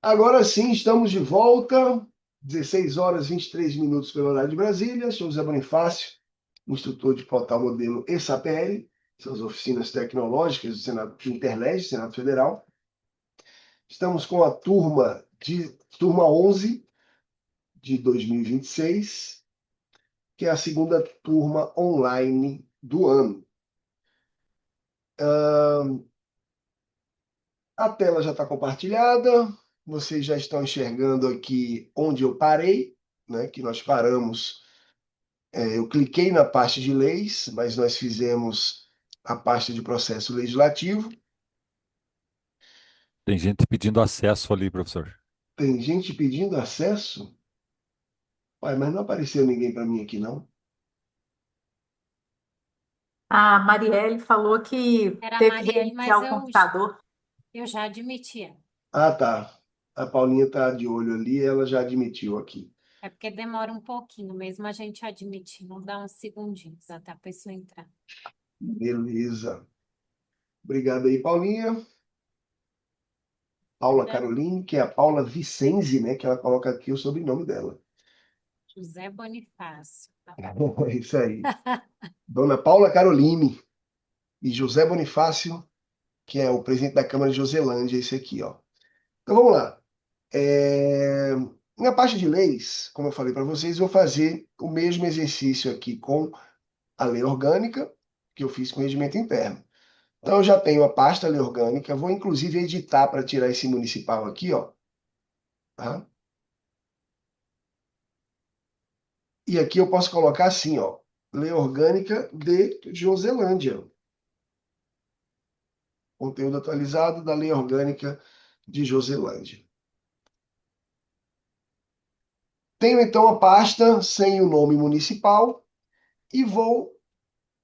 Agora sim, estamos de volta. 16 horas e 23 minutos pelo horário de Brasília. Sou José Bonifácio, instrutor de portal modelo ESAPL, suas oficinas tecnológicas do Senado Interleg, Senado Federal. Estamos com a turma 11 de 2026, que é a segunda turma online do ano. A tela já está compartilhada. Vocês já estão enxergando aqui onde eu parei, né? Que nós paramos. Eu cliquei na pasta de leis, mas nós fizemos a pasta de processo legislativo. Tem gente pedindo acesso ali, professor. Tem gente pedindo acesso. Ué, mas não apareceu ninguém para mim aqui, não. A Marielle falou que Era a teve que Marielle, reiniciar mas o computador. eu já admiti ela. Ah, tá. A Paulinha está de olho ali, ela já admitiu aqui. É porque demora um pouquinho, mesmo a gente admitindo, dá uns segundinhos até a pessoa entrar. Beleza. Obrigado aí, Paulinha. Paula José Caroline, que é a Paula Vicenzi, né? Que ela coloca aqui o sobrenome dela. José Bonifácio. É isso aí. Dona Paula Caroline e José Bonifácio, que é o presidente da Câmara de Joselândia, esse aqui, ó. Então vamos lá. Na parte de leis, como eu falei para vocês, eu vou fazer o mesmo exercício aqui com a lei orgânica que eu fiz com o regimento interno. Então eu já tenho a pasta lei orgânica, vou inclusive editar para tirar esse municipal aqui, ó. Tá? E aqui eu posso colocar assim, ó, lei orgânica de Joselândia. Conteúdo atualizado da lei orgânica de Joselândia. Tenho então a pasta sem o nome municipal e vou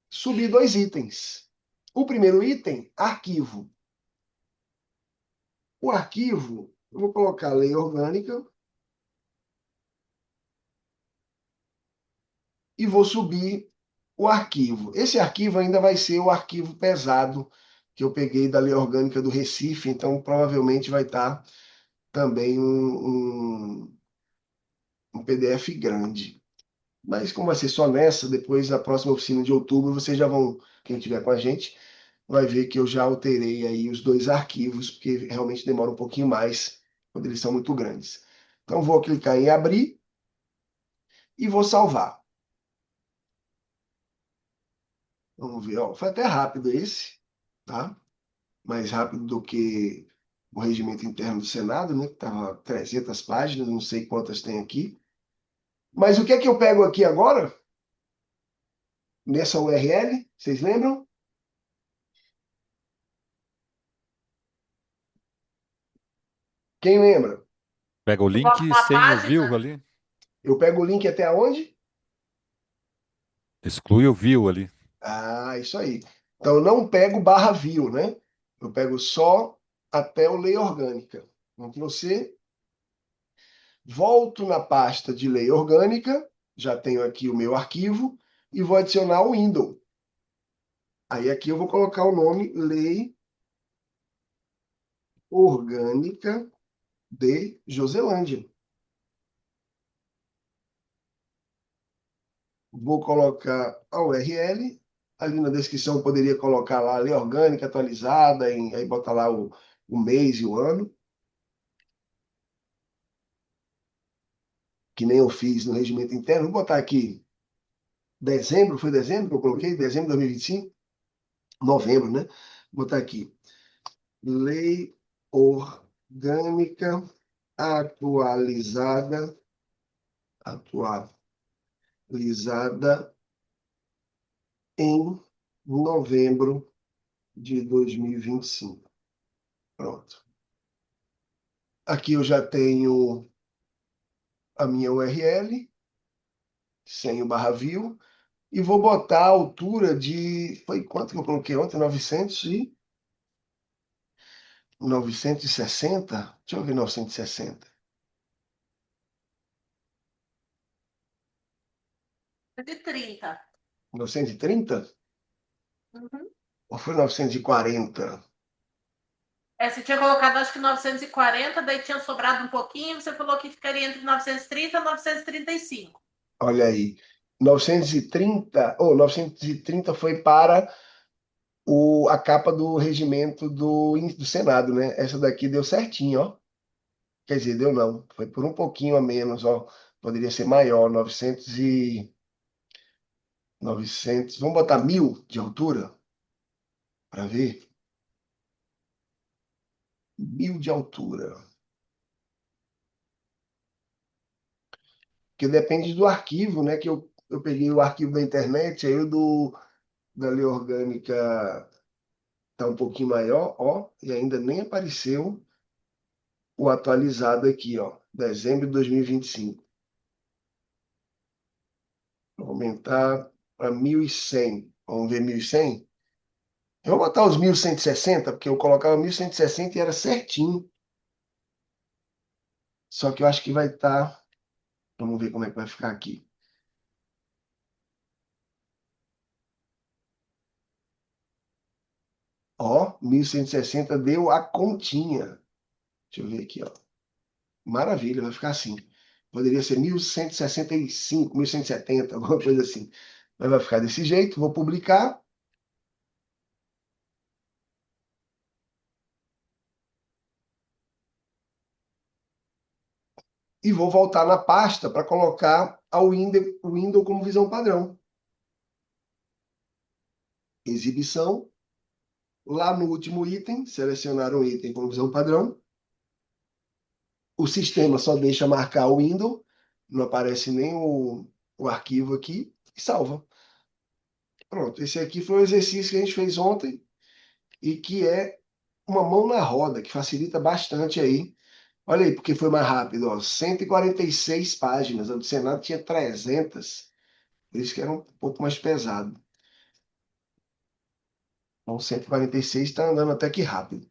subir dois itens. O primeiro item, arquivo. O arquivo, eu vou colocar lei orgânica e vou subir o arquivo. Esse arquivo ainda vai ser o arquivo pesado que eu peguei da lei orgânica do Recife, então provavelmente vai estar também um PDF grande. Mas como vai ser só nessa, depois na próxima oficina de outubro, vocês já vão, quem estiver com a gente, vai ver que eu já alterei aí os dois arquivos, porque realmente demora um pouquinho mais quando eles são muito grandes. Então vou clicar em abrir e vou salvar. Vamos ver, ó, foi até rápido esse, tá? Mais rápido do que o regimento interno do Senado, né? Que estava 300 páginas, não sei quantas tem aqui. Mas o que é que eu pego aqui agora? Nessa URL, vocês lembram? Quem lembra? Pega o link Volta a sem o view página. ali. Eu pego o link até onde? Exclui o view ali. Ah, isso aí. Então, eu não pego barra view, né? Eu pego só até o lei orgânica. Então, você volto na pasta de lei orgânica, já tenho aqui o meu arquivo, e vou adicionar o window. Aí aqui eu vou colocar o nome Lei Orgânica de Joselândia. Vou colocar a URL. Ali na descrição eu poderia colocar lá a lei orgânica atualizada, aí botar lá o mês e o ano, que nem eu fiz no regimento interno. Vou botar aqui dezembro, foi dezembro que eu coloquei? Dezembro de 2025? Novembro, né? Vou botar aqui. Lei Orgânica atualizada, atualizada em novembro de 2025. Pronto. Aqui eu já tenho a minha URL, sem o barra view, e vou botar a altura de. Foi quanto que eu coloquei ontem? 960? Deixa eu ver 960. 130. 930? Uhum. Ou foi 940? Você tinha colocado acho que 940, daí tinha sobrado um pouquinho, você falou que ficaria entre 930 e 935. Olha aí. 930, ou 930 foi para a capa do regimento do Senado, né? Essa daqui deu certinho, ó. Quer dizer, deu não. Foi por um pouquinho a menos, ó. Poderia ser maior, 900. Vamos botar 1000 de altura para ver. 1000 de altura. Porque depende do arquivo, né? Que eu peguei o arquivo da internet, aí o da lei orgânica tá um pouquinho maior, ó, e ainda nem apareceu o atualizado aqui, ó, dezembro de 2025. Vou aumentar para 1100. Vamos ver 1100? Eu vou botar os 1160, porque eu colocava 1160 e era certinho. Só que eu acho que vai estar. Vamos ver como é que vai ficar aqui. Ó, 1160 deu a continha. Deixa eu ver aqui, ó. Maravilha, vai ficar assim. Poderia ser 1165, 1170, alguma coisa assim. Mas vai ficar desse jeito. Vou publicar. E vou voltar na pasta para colocar o window como visão padrão. Exibição. Lá no último item, selecionar um item como visão padrão. O sistema só deixa marcar o window, não aparece nem o arquivo aqui, e salva. Pronto, esse aqui foi o exercício que a gente fez ontem e que é uma mão na roda, que facilita bastante aí. Olha aí, porque foi mais rápido, ó, 146 páginas, a do Senado tinha 300, por isso que era um pouco mais pesado. Então, 146 está andando até que rápido.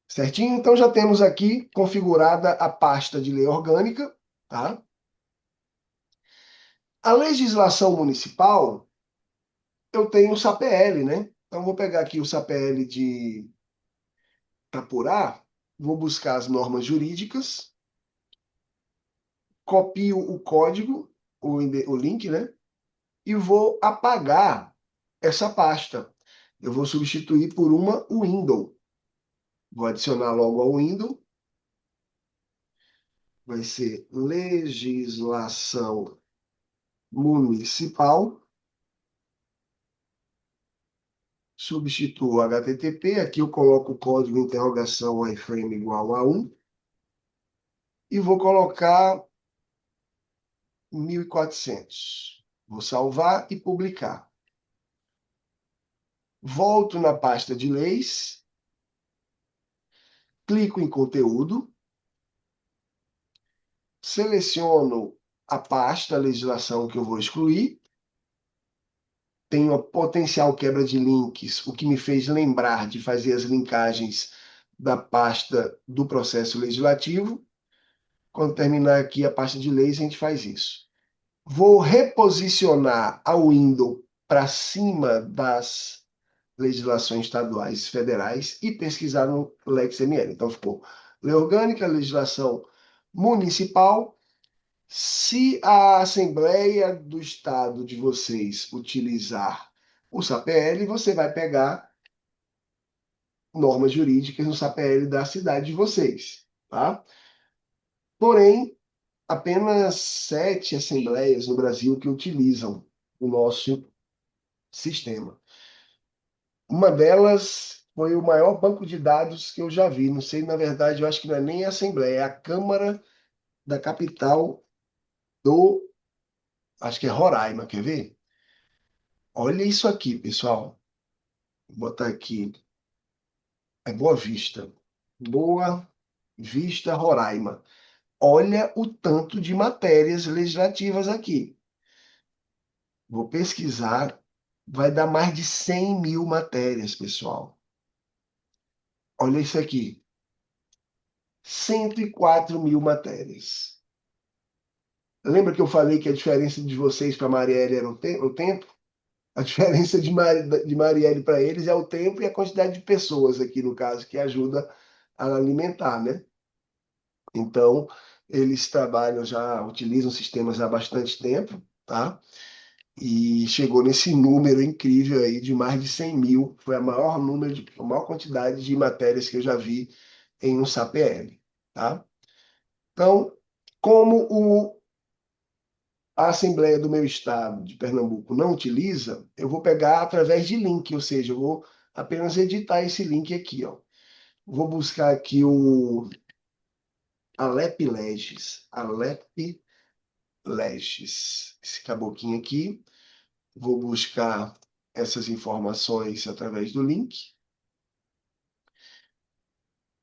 Certinho? Então, já temos aqui configurada a pasta de lei orgânica, tá? A legislação municipal, eu tenho o SAPL, né? Então, vou pegar aqui o SAPL de Itapurá, vou buscar as normas jurídicas, copio o código, o link, né? E vou apagar essa pasta. Eu vou substituir por uma window. Vou adicionar logo ao window. Vai ser legislação municipal. Substituo o HTTP. Aqui eu coloco o código de interrogação iframe igual a 1. E vou colocar 1400. Vou salvar e publicar. Volto na pasta de leis. Clico em conteúdo. Seleciono a pasta, a legislação que eu vou excluir. Tenho a potencial quebra de links, o que me fez lembrar de fazer as linkagens da pasta do processo legislativo. Quando terminar aqui a pasta de leis, a gente faz isso. Vou reposicionar a window para cima das legislações estaduais e federais e pesquisar no LexML. Então ficou lei orgânica, legislação municipal. Se a Assembleia do Estado de vocês utilizar o SAPL, você vai pegar normas jurídicas no SAPL da cidade de vocês, tá? Porém, apenas 7 assembleias no Brasil que utilizam o nosso sistema. Uma delas foi o maior banco de dados que eu já vi. Não sei, na verdade, eu acho que não é nem a Assembleia, é a Câmara da capital do, acho que é Roraima, quer ver? Olha isso aqui, pessoal. Vou botar aqui. É Boa Vista. Boa Vista, Roraima. Olha o tanto de matérias legislativas aqui. Vou pesquisar. Vai dar mais de 100 mil matérias, pessoal. Olha isso aqui. 104 mil matérias. Lembra que eu falei que a diferença de vocês para Marielle era o tempo? A diferença de Marielle para eles é o tempo e a quantidade de pessoas aqui, no caso, que ajuda alimentar, né? Então, eles trabalham já, utilizam sistemas há bastante tempo, tá? E chegou nesse número incrível aí de mais de 100 mil. Foi a maior número, a maior quantidade de matérias que eu já vi em um SAPL, tá? Então, como a Assembleia do meu estado, de Pernambuco, não utiliza, eu vou pegar através de link, ou seja, eu vou apenas editar esse link aqui, ó. Vou buscar aqui o Alep Legis, esse caboquinho aqui. Vou buscar essas informações através do link.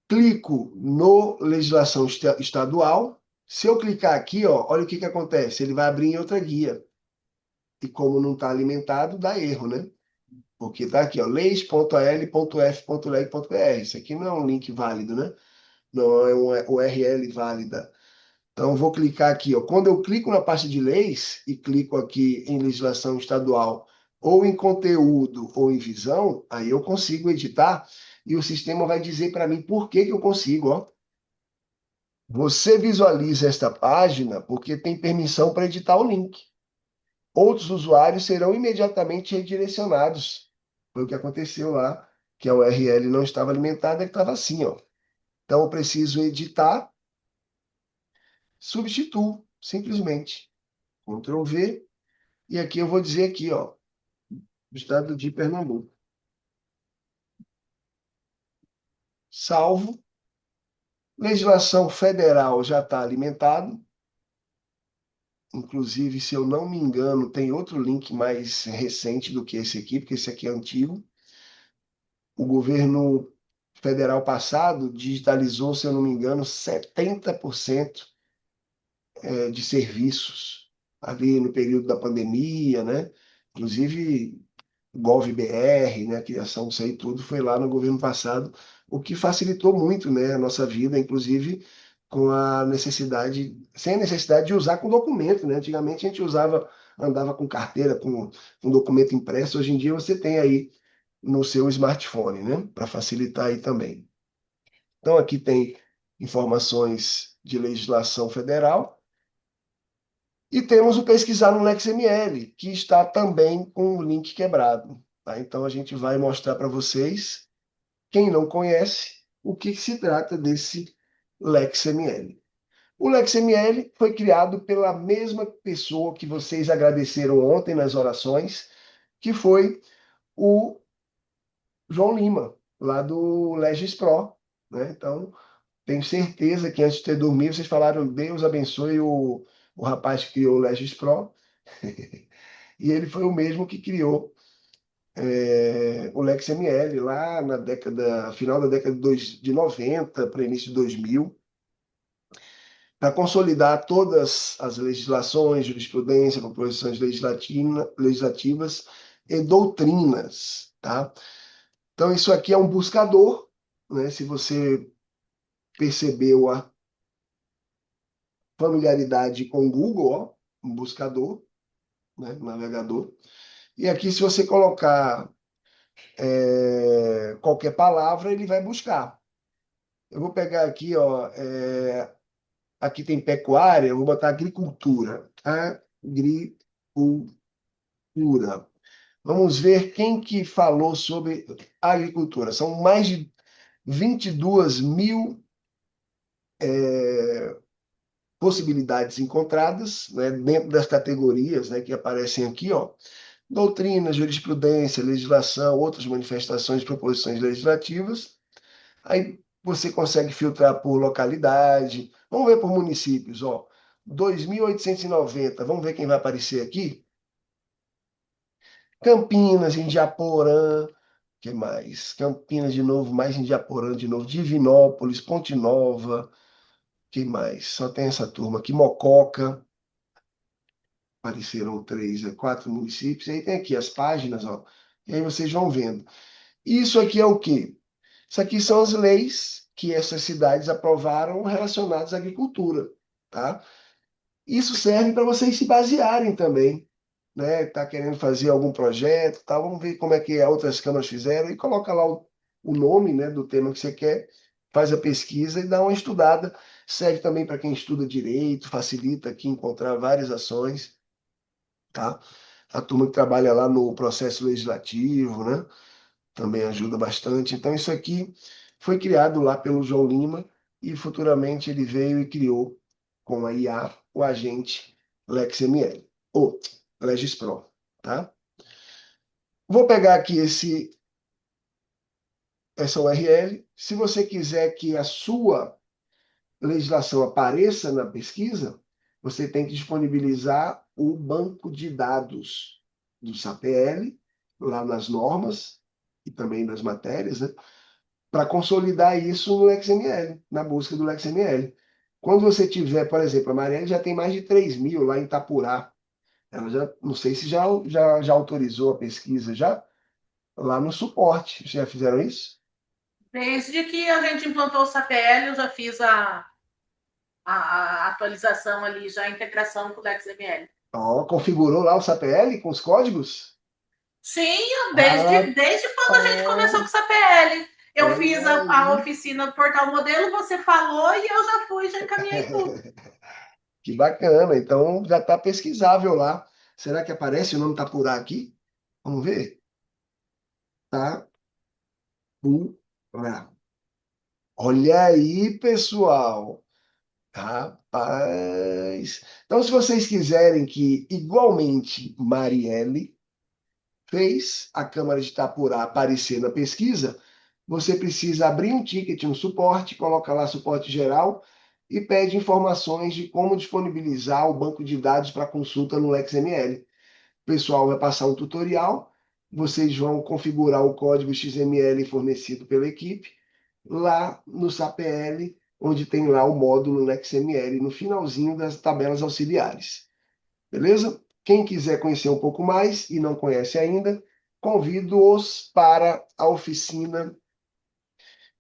Clico no legislação estadual. Se eu clicar aqui, ó, olha o que acontece. Ele vai abrir em outra guia. E como não está alimentado, dá erro, né? Porque está aqui, ó, leis.al.f.leg.br. Isso aqui não é um link válido, né? Não é uma URL válida. Então, eu vou clicar aqui, ó. Quando eu clico na parte de leis e clico aqui em legislação estadual, ou em conteúdo, ou em visão, aí eu consigo editar e o sistema vai dizer para mim por que eu consigo, ó. Você visualiza esta página porque tem permissão para editar o link. Outros usuários serão imediatamente redirecionados. Foi o que aconteceu lá, que a URL não estava alimentada, que estava assim, ó. Então, eu preciso editar, substituo, simplesmente. Ctrl V, e aqui eu vou dizer aqui, ó, do estado de Pernambuco. Salvo. Legislação federal já está alimentado. Inclusive, se eu não me engano, tem outro link mais recente do que esse aqui, porque esse aqui é antigo. O governo federal passado digitalizou, se eu não me engano, 70% de serviços ali no período da pandemia, né? Inclusive, GovBR, né? A criação disso aí tudo foi lá no governo passado, o que facilitou muito, né, a nossa vida, inclusive com a necessidade, sem a necessidade de usar com documento, né? Antigamente a gente usava, andava com carteira, com documento impresso. Hoje em dia você tem aí no seu smartphone, né? Para facilitar aí também. Então aqui tem informações de legislação federal e temos o pesquisar no LexML, que está também com o link quebrado, tá? Então a gente vai mostrar para vocês, quem não conhece, o que se trata desse LexML. O LexML foi criado pela mesma pessoa que vocês agradeceram ontem nas orações, que foi o João Lima, lá do Legis Pro, né? Então, tenho certeza que antes de ter dormido, vocês falaram, Deus abençoe o rapaz que criou o Legis Pro. E ele foi o mesmo que criou o LexML lá na final da década de 90 para início de 2000, para consolidar todas as legislações, jurisprudência, proposições legislativas e doutrinas, tá? Então, isso aqui é um buscador, né? Se você percebeu a familiaridade com o Google, ó, um buscador, né? Navegador. E aqui, se você colocar qualquer palavra, ele vai buscar. Eu vou pegar aqui, ó, aqui tem pecuária, eu vou botar agricultura. Agricultura. Vamos ver quem que falou sobre agricultura. São mais de 22 mil possibilidades encontradas, né, dentro das categorias, né, que aparecem aqui, ó. Doutrina, jurisprudência, legislação, outras manifestações e proposições legislativas. Aí você consegue filtrar por localidade. Vamos ver por municípios, ó. 2.890. Vamos ver quem vai aparecer aqui. Campinas, Indiaporã, que mais? Campinas de novo, mais Indiaporã de novo, Divinópolis, Ponte Nova, que mais? Só tem essa turma aqui, Mococa, apareceram 4 municípios, aí tem aqui as páginas, ó, e aí vocês vão vendo. Isso aqui é o quê? Isso aqui são as leis que essas cidades aprovaram relacionadas à agricultura, tá? Isso serve para vocês se basearem também, né? Tá querendo fazer algum projeto, tá? Vamos ver como é que outras câmaras fizeram e coloca lá o nome, né, do tema que você quer, faz a pesquisa e dá uma estudada. Serve também para quem estuda direito, facilita aqui encontrar várias ações, tá? A turma que trabalha lá no processo legislativo, né? Também ajuda bastante. Então, isso aqui foi criado lá pelo João Lima e futuramente ele veio e criou com a IA o agente LexML, ou LegisPro, tá? Vou pegar aqui essa URL. Se você quiser que a sua legislação apareça na pesquisa, você tem que disponibilizar o banco de dados do SAPL, lá nas normas e também nas matérias, né? Para consolidar isso no XML, na busca do XML. Quando você tiver, por exemplo, a Marielle já tem mais de 3.000 lá em Itapurá. Ela já, não sei se já autorizou a pesquisa já, lá no suporte. Vocês já fizeram isso? Desde que a gente implantou o SAPL, eu já fiz a atualização ali, já a integração com o LexML. Ó, configurou lá o SAPL com os códigos? Sim, Ah, desde quando a gente começou com tá. o SAPL. Eu Olha fiz a aí. oficina do Portal Modelo, você falou e eu já fui, já encaminhei tudo. Que bacana. Então já está pesquisável lá. Será que aparece o nome Itapurá aqui? Vamos ver. Itapurá. Olha aí, pessoal. Rapaz. Então, se vocês quiserem que, igualmente, Marielle fez a Câmara de Itapurá aparecer na pesquisa, você precisa abrir um ticket no suporte, coloca lá suporte geral e pede informações de como disponibilizar o banco de dados para consulta no LexML. O pessoal vai passar um tutorial, vocês vão configurar o código XML fornecido pela equipe, lá no SAPL, onde tem lá o módulo LexML, no finalzinho das tabelas auxiliares. Beleza? Quem quiser conhecer um pouco mais e não conhece ainda, convido-os para a oficina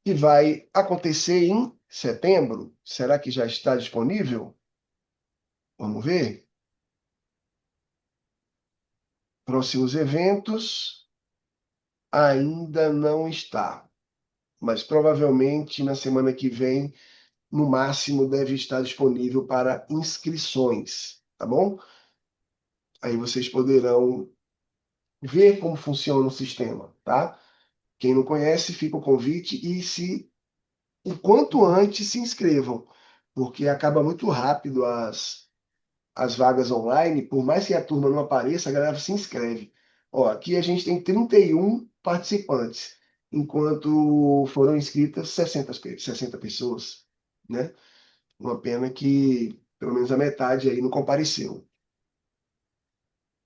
que vai acontecer em setembro. Será que já está disponível? Vamos ver. Próximos eventos ainda não está, mas provavelmente na semana que vem, no máximo, deve estar disponível para inscrições, tá bom? Aí vocês poderão ver como funciona o sistema, tá? Quem não conhece, fica o convite e o quanto antes se inscrevam, porque acaba muito rápido as vagas online, por mais que a turma não apareça, a galera se inscreve. Ó, aqui a gente tem 31 participantes, enquanto foram inscritas 60 pessoas, né? Uma pena que pelo menos a metade aí não compareceu.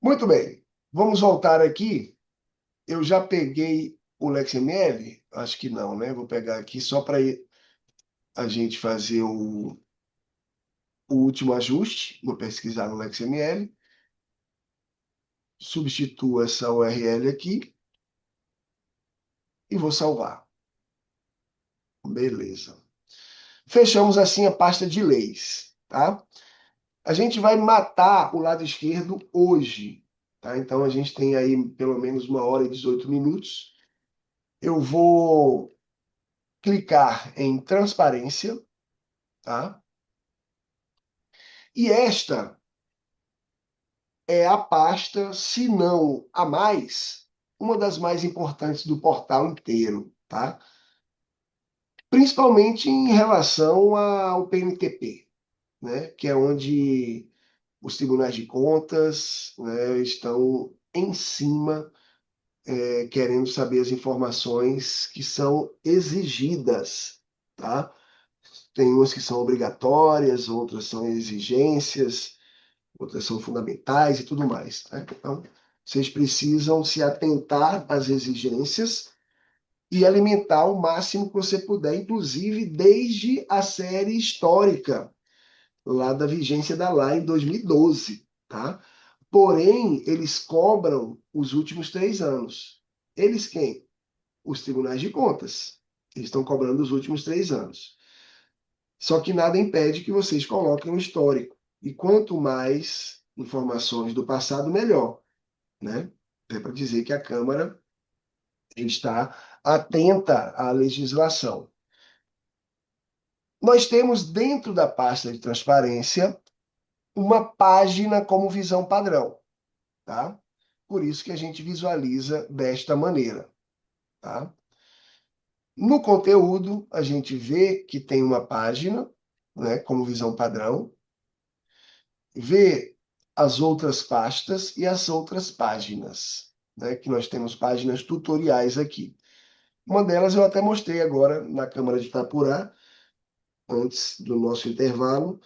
Muito bem, vamos voltar aqui. Eu já peguei o LexML? Acho que não, né? Vou pegar aqui só para a gente fazer o último ajuste. Vou pesquisar no LexML. Substituo essa URL aqui e vou salvar. Beleza. Fechamos assim a pasta de leis, tá? A gente vai matar o lado esquerdo hoje, tá? Então a gente tem aí pelo menos 1 hora e 18 minutos. Eu vou clicar em transparência, tá? E esta é a pasta, se não a mais, uma das mais importantes do portal inteiro, tá? Principalmente em relação ao PNTP, né? Que é onde os tribunais de contas, né, estão em cima, querendo saber as informações que são exigidas, tá? Tem umas que são obrigatórias, outras são exigências, outras são fundamentais e tudo mais, tá? Então, vocês precisam se atentar às exigências e alimentar o máximo que você puder, inclusive desde a série histórica, lá da vigência da lei em 2012, tá? Porém, eles cobram os últimos 3 anos. Eles quem? Os tribunais de contas. Eles estão cobrando os últimos 3 anos. Só que nada impede que vocês coloquem o histórico. E quanto mais informações do passado, melhor, né? É para dizer que a Câmara está atenta à legislação. nós temos dentro da pasta de transparência uma página como visão padrão, tá? Por isso que a gente visualiza desta maneira, tá? No conteúdo, a gente vê que tem uma página, né, como visão padrão, vê as outras pastas e as outras páginas, né, que nós temos páginas tutoriais aqui. Uma delas eu até mostrei agora na Câmara de Itapurá, antes do nosso intervalo,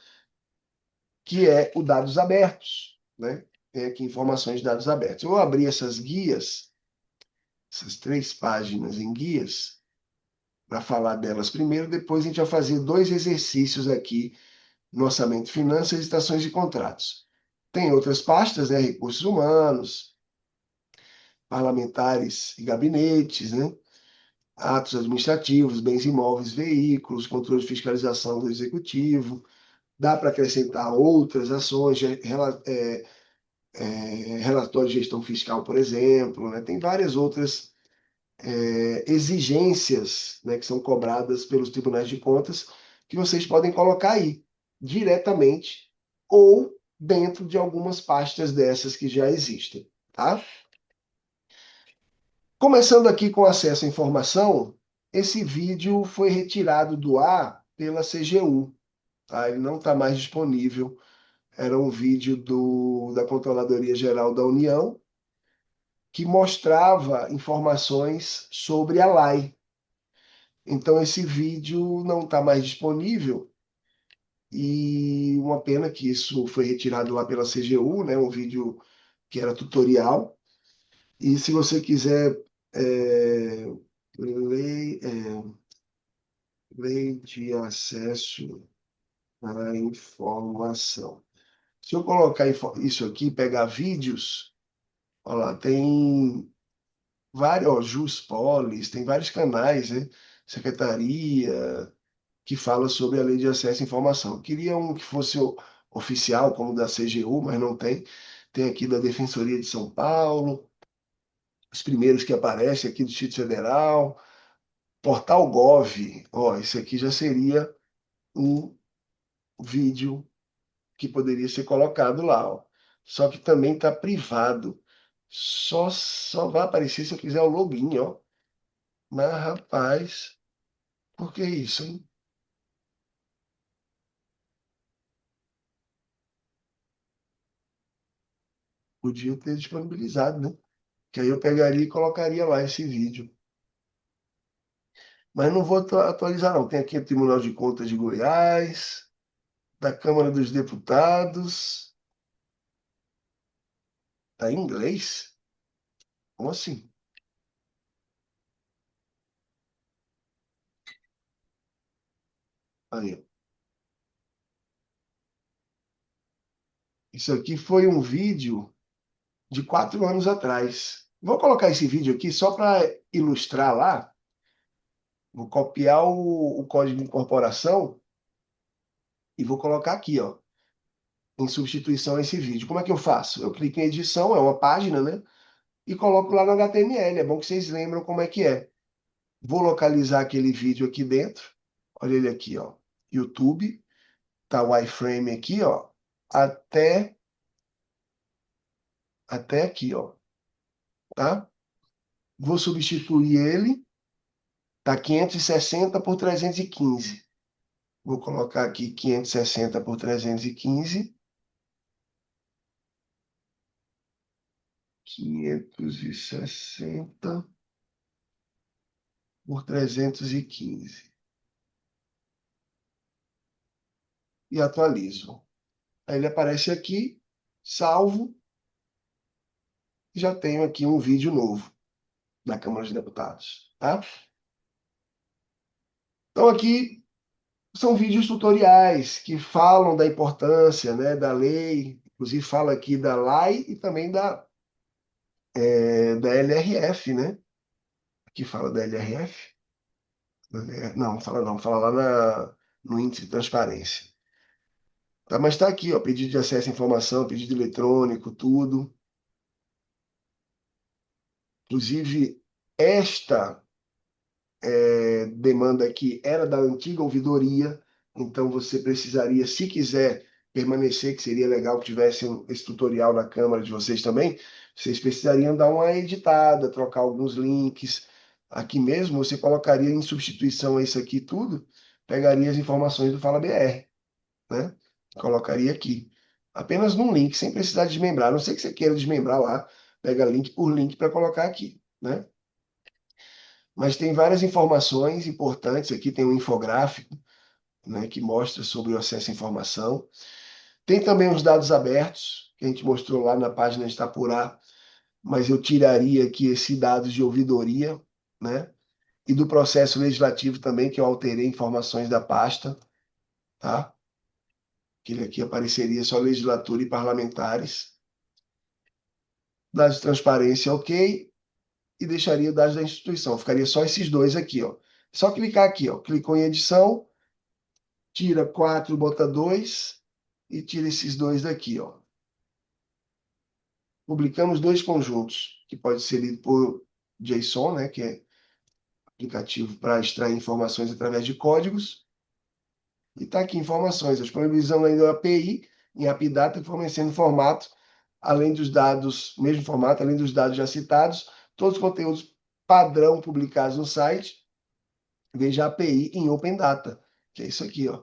que é o dados abertos, né? Tem aqui informações de dados abertos. Eu vou abrir essas guias, essas 3 páginas em guias, para falar delas primeiro, depois a gente vai fazer 2 exercícios aqui no orçamento, finanças, licitações e contratos. Tem outras pastas, né? Recursos humanos, parlamentares e gabinetes, né? Atos administrativos, bens imóveis, veículos, controle de fiscalização do executivo. Dá para acrescentar outras ações, relatório de gestão fiscal, por exemplo, né? Tem várias outras exigências, né, que são cobradas pelos tribunais de contas, que vocês podem colocar aí, diretamente, ou dentro de algumas pastas dessas que já existem, tá? Começando aqui com acesso à informação, esse vídeo foi retirado do ar pela CGU, tá? Ele não está mais disponível. Era um vídeo da Controladoria Geral da União, que mostrava informações sobre a lei. Então, esse vídeo não está mais disponível, e uma pena que isso foi retirado lá pela CGU, né? Um vídeo que era tutorial. E se você quiser lei, lei de acesso à informação. Se eu colocar isso aqui, pegar vídeos, olha lá, tem vários, ó, Juspolis, tem vários canais, né? Secretaria, que fala sobre a Lei de Acesso à Informação. Queria um que fosse oficial, como o da CGU, mas não tem. Tem aqui da Defensoria de São Paulo, os primeiros que aparecem aqui do Distrito Federal, Portal Gov. Ó, esse aqui já seria um vídeo que poderia ser colocado lá, ó. Só que também está privado. Só vai aparecer se eu quiser o login, ó. Mas, rapaz, por que isso, hein? Podia ter disponibilizado, né? Que aí eu pegaria e colocaria lá esse vídeo. Mas não vou atualizar, não. Tem aqui o Tribunal de Contas de Goiás, da Câmara dos Deputados. Tá em inglês? Como assim? Aí, ó. Isso aqui foi um vídeo de 4 anos atrás. Vou colocar esse vídeo aqui só para ilustrar lá. Vou copiar o código de incorporação e vou colocar aqui, ó, em substituição a esse vídeo. Como é que eu faço? Eu clico em edição, é uma página, né? E coloco lá no HTML. É bom que vocês lembram como é que é. Vou localizar aquele vídeo aqui dentro. Olha ele aqui, ó. YouTube. Tá o iframe aqui, ó. Até aqui, ó. Tá? Vou substituir ele. Tá 560 por 315. Vou colocar aqui 560 por 315. 560 por 315. E atualizo. Aí ele aparece aqui, salvo, e já tenho aqui um vídeo novo da Câmara dos Deputados, tá? Então aqui são vídeos tutoriais que falam da importância, né, da lei, inclusive fala aqui da LAI e também da LRF, né? Aqui fala da LRF. Não, fala não, fala lá no índice de transparência. Tá, mas está aqui, ó, pedido de acesso à informação, pedido eletrônico, tudo. Inclusive, esta demanda aqui era da antiga ouvidoria, Então, você precisaria, se quiser permanecer, que seria legal que tivesse esse tutorial na Câmara de vocês também, vocês precisariam dar uma editada, trocar alguns links. Aqui mesmo, você colocaria em substituição a isso aqui tudo, pegaria as informações do Fala BR, né? Colocaria aqui. Apenas num link, sem precisar desmembrar. A não sei que você queira desmembrar lá, pega link por link para colocar aqui, né? Mas tem várias informações importantes aqui, tem um infográfico, né, que mostra sobre o acesso à informação. Tem também os dados abertos, que a gente mostrou lá na página de Itapurá, mas eu tiraria aqui esses dados de ouvidoria, né? E do processo legislativo também, que eu alterei informações da pasta, tá? Que aqui apareceria só legislatura e parlamentares. Dados de transparência, ok. E deixaria dados da instituição. Ficaria só esses dois aqui, ó. Só clicar aqui, ó. Clicou em edição, tira 4, bota 2 e tira esses dois daqui, ó. Publicamos 2 conjuntos, que pode ser lido por JSON, né, que é aplicativo para extrair informações através de códigos. E está aqui informações, disponibilizando ainda a API em AppData, fornecendo formato, além dos dados, mesmo formato, além dos dados já citados, todos os conteúdos padrão publicados no site, veja a API em Open Data, que é isso aqui, ó.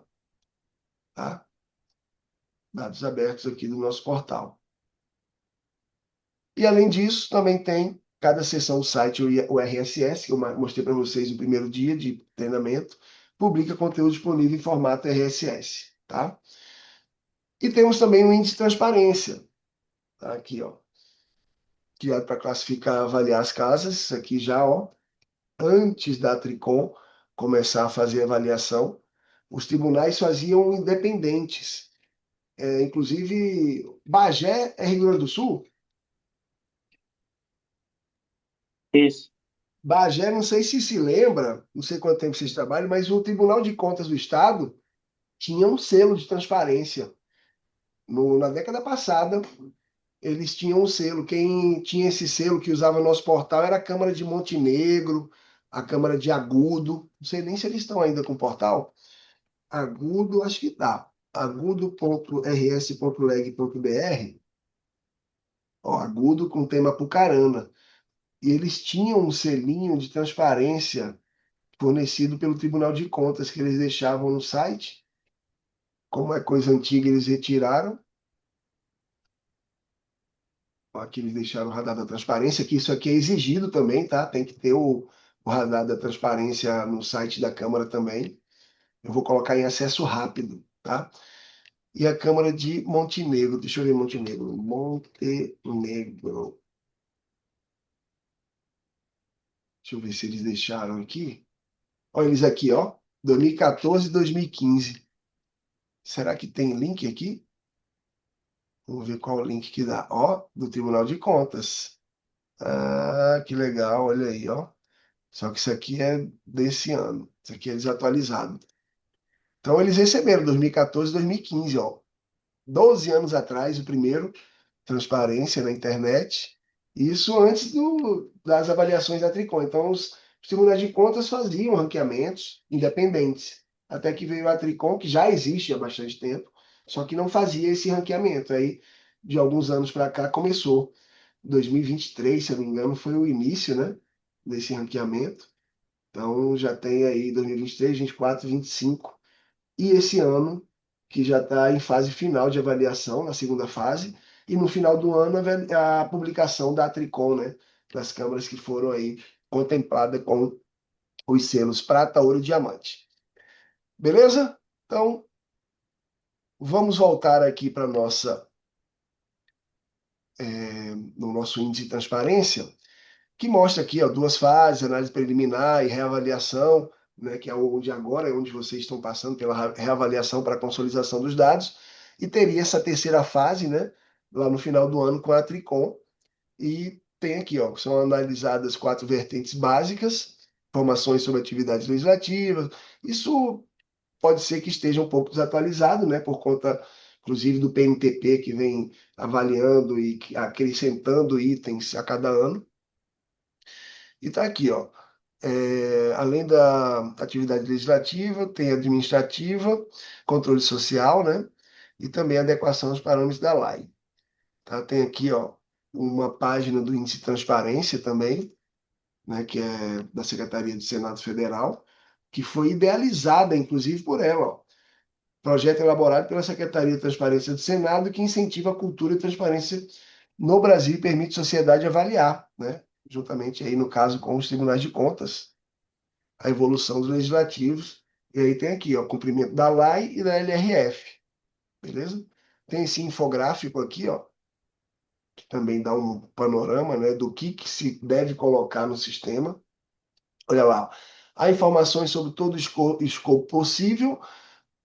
Tá? Dados abertos aqui do nosso portal. E além disso, também tem cada seção do site, o RSS, que eu mostrei para vocês no primeiro dia de treinamento, publica conteúdo disponível em formato RSS, tá? E temos também o índice de transparência, tá? Aqui, ó, que é para classificar, avaliar as casas, isso aqui já, ó, antes da Tricom começar a fazer a avaliação, os tribunais faziam independentes. Inclusive, Bagé é Rio Grande do Sul? Isso. Bagé, não sei se lembra, não sei quanto tempo vocês trabalham, mas o Tribunal de Contas do Estado tinha um selo de transparência. Na década passada, eles tinham um selo. Quem tinha esse selo que usava nosso portal era a Câmara de Montenegro, a Câmara de Agudo. Não sei nem se eles estão ainda com o portal. Agudo, acho que dá. agudo.rs.leg.br. Ó, Agudo com tema Pucarana. E eles tinham um selinho de transparência fornecido pelo Tribunal de Contas que eles deixavam no site. Como é coisa antiga, eles retiraram. Aqui eles deixaram o radar da transparência, que isso aqui é exigido também, tá? Tem que ter o radar da transparência no site da Câmara também. Eu vou colocar em acesso rápido, tá? E a Câmara de Montenegro. Deixa eu ver Montenegro. Montenegro. Deixa eu ver se eles deixaram aqui. Olha eles aqui, ó. 2014 e 2015. Será que tem link aqui? Vamos ver qual o link que dá. Ó, do Tribunal de Contas. Ah, que legal, olha aí, ó. Só que isso aqui é desse ano. Isso aqui é desatualizado. Então, eles receberam 2014 e 2015, ó. 12 anos atrás, o primeiro, transparência na internet. Isso antes das avaliações da Tricom. Então, os tribunais de contas faziam ranqueamentos independentes. Até que veio a Tricom, que já existe há bastante tempo, só que não fazia esse ranqueamento. Aí, de alguns anos para cá, começou. 2023, se eu não me engano, foi o início, né, desse ranqueamento. Então, já tem aí 2023, 24, 25. E esse ano, que já está em fase final de avaliação, na segunda fase, e no final do ano a publicação da Tricom, né, das câmaras que foram aí contempladas com os selos prata, ouro e diamante. Beleza? Então, vamos voltar aqui para no nosso índice de transparência, que mostra aqui, ó, 2 fases, análise preliminar e reavaliação, né, que é onde agora é onde vocês estão passando pela reavaliação para a consolidação dos dados, e teria essa terceira fase, né, lá no final do ano com a Tricom, e tem aqui, ó, são analisadas 4 vertentes básicas, informações sobre atividades legislativas. Isso pode ser que esteja um pouco desatualizado, né, por conta, inclusive, do PNTP, que vem avaliando e acrescentando itens a cada ano. E está aqui, ó, além da atividade legislativa, tem administrativa, controle social, né? E também adequação aos parâmetros da lei. Tá? Tem aqui, ó, uma página do Índice de Transparência também, né, que é da Secretaria do Senado Federal, que foi idealizada, inclusive, por ela. Ó. Projeto elaborado pela Secretaria de Transparência do Senado, que incentiva a cultura e transparência no Brasil e permite a sociedade avaliar, né, juntamente aí, no caso, com os tribunais de contas, a evolução dos legislativos. E aí tem aqui, ó, cumprimento da lei e da LRF, beleza? Tem esse infográfico aqui, ó, que também dá um panorama, né, do que se deve colocar no sistema. Olha lá, há informações sobre todo o escopo possível,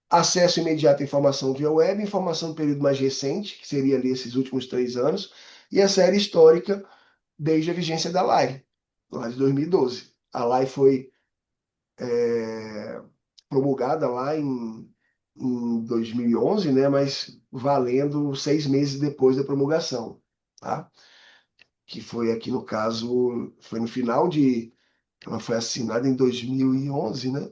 acesso imediato à informação via web, informação do período mais recente, que seria ali esses últimos 3 anos, e a série histórica desde a vigência da lei, lá de 2012. A lei foi promulgada lá em 2011, né, mas valendo 6 meses depois da promulgação, tá? Que foi aqui no caso, foi no final de, ela foi assinada em 2011, né?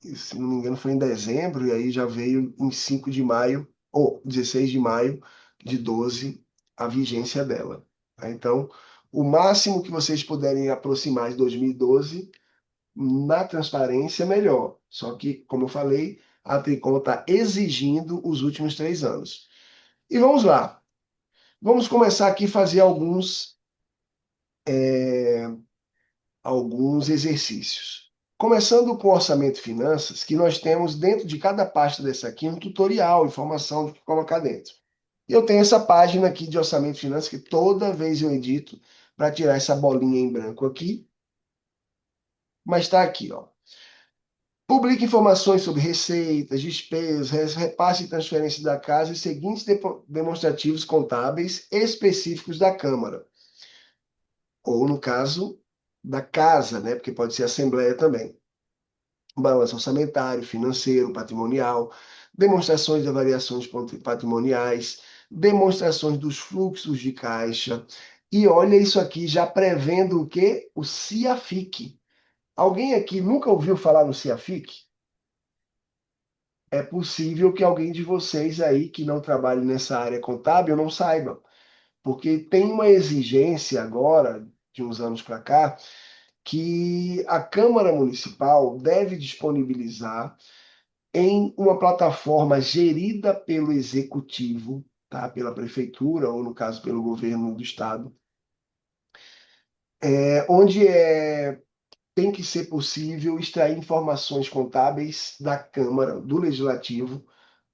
E, se não me engano, foi em dezembro, e aí já veio em 5 de maio, ou 16 de maio de 12, a vigência dela. Tá? Então, o máximo que vocês puderem aproximar de 2012, na transparência, melhor. Só que, como eu falei, a Tricom está exigindo os últimos 3 anos. E vamos lá. Vamos começar aqui a fazer alguns exercícios. Começando com orçamento e finanças, que nós temos dentro de cada pasta dessa aqui um tutorial, informação do que colocar dentro. Eu tenho essa página aqui de orçamento e finanças que toda vez eu edito para tirar essa bolinha em branco aqui. Mas está aqui, ó. Publique informações sobre receitas, despesas, repasse e transferência da casa e seguintes demonstrativos contábeis específicos da Câmara. Ou, no caso, da casa, né? Porque pode ser assembleia também. Balanço orçamentário, financeiro, patrimonial, demonstrações de variações patrimoniais, demonstrações dos fluxos de caixa. E olha isso aqui, já prevendo o quê? O CIAFIC. Alguém aqui nunca ouviu falar no CIAFIC? É possível que alguém de vocês aí que não trabalhe nessa área contábil não saiba, porque tem uma exigência agora, de uns anos para cá, que a Câmara Municipal deve disponibilizar em uma plataforma gerida pelo Executivo, tá? Pela Prefeitura, ou no caso pelo Governo do Estado, onde tem que ser possível extrair informações contábeis da Câmara, do Legislativo,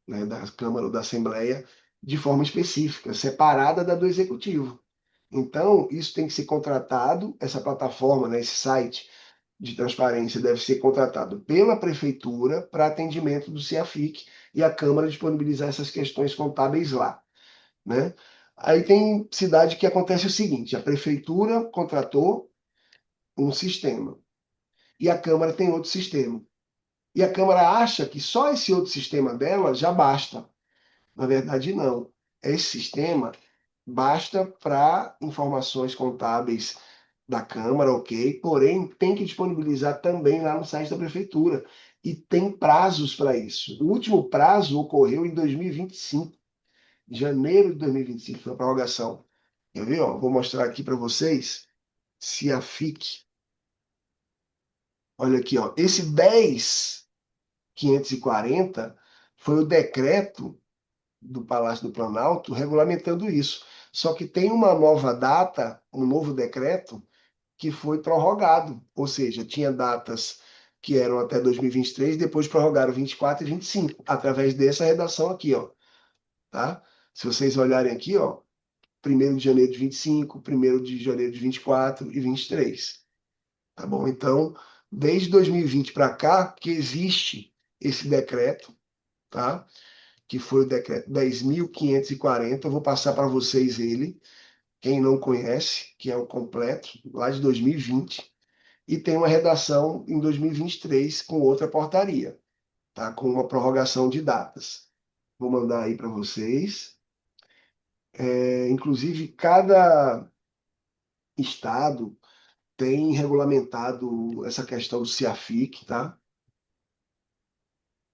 né, da Câmara ou da Assembleia, de forma específica, separada da do Executivo. Então, isso tem que ser contratado, essa plataforma, né, esse site de transparência deve ser contratado pela Prefeitura para atendimento do CIAFIC e a Câmara disponibilizar essas questões contábeis lá. Né? Aí tem cidade que acontece o seguinte, a Prefeitura contratou um sistema e a Câmara tem outro sistema. E a Câmara acha que só esse outro sistema dela já basta. Na verdade, não. Esse sistema basta para informações contábeis da Câmara, ok, porém tem que disponibilizar também lá no site da Prefeitura. E tem prazos para isso. O último prazo ocorreu em 2025, janeiro de 2025, foi a prorrogação. Quer ver? Ó? Vou mostrar aqui para vocês se a FIC. Olha aqui, ó. Esse 10.540 foi o decreto do Palácio do Planalto regulamentando isso. Só que tem uma nova data, um novo decreto, que foi prorrogado. Ou seja, tinha datas que eram até 2023, depois prorrogaram 24 e 25, através dessa redação aqui, ó. Tá? Se vocês olharem aqui, ó, 1º de janeiro de 25, 1º de janeiro de 24 e 23. Tá bom? Então, desde 2020 para cá, que existe esse decreto, tá? Que foi o decreto 10.540. Eu vou passar para vocês ele, quem não conhece, que é o completo, lá de 2020, e tem uma redação em 2023 com outra portaria, tá? Com uma prorrogação de datas. Vou mandar aí para vocês. Inclusive, cada estado tem regulamentado essa questão do CIAFIC, tá?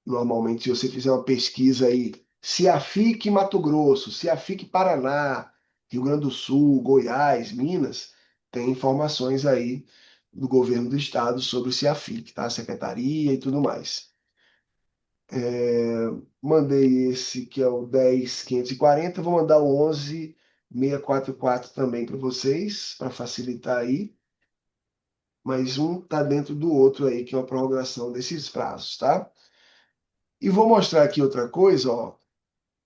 Normalmente, se você fizer uma pesquisa aí, CIAFIC Mato Grosso, CIAFIC Paraná, Rio Grande do Sul, Goiás, Minas, tem informações aí do governo do estado sobre o CIAFIC, tá? Secretaria e tudo mais. Mandei esse que é o 10.540, vou mandar o 11.644 também para vocês, para facilitar aí. Mas um está dentro do outro aí, que é uma prorrogação desses prazos, tá? E vou mostrar aqui outra coisa, ó.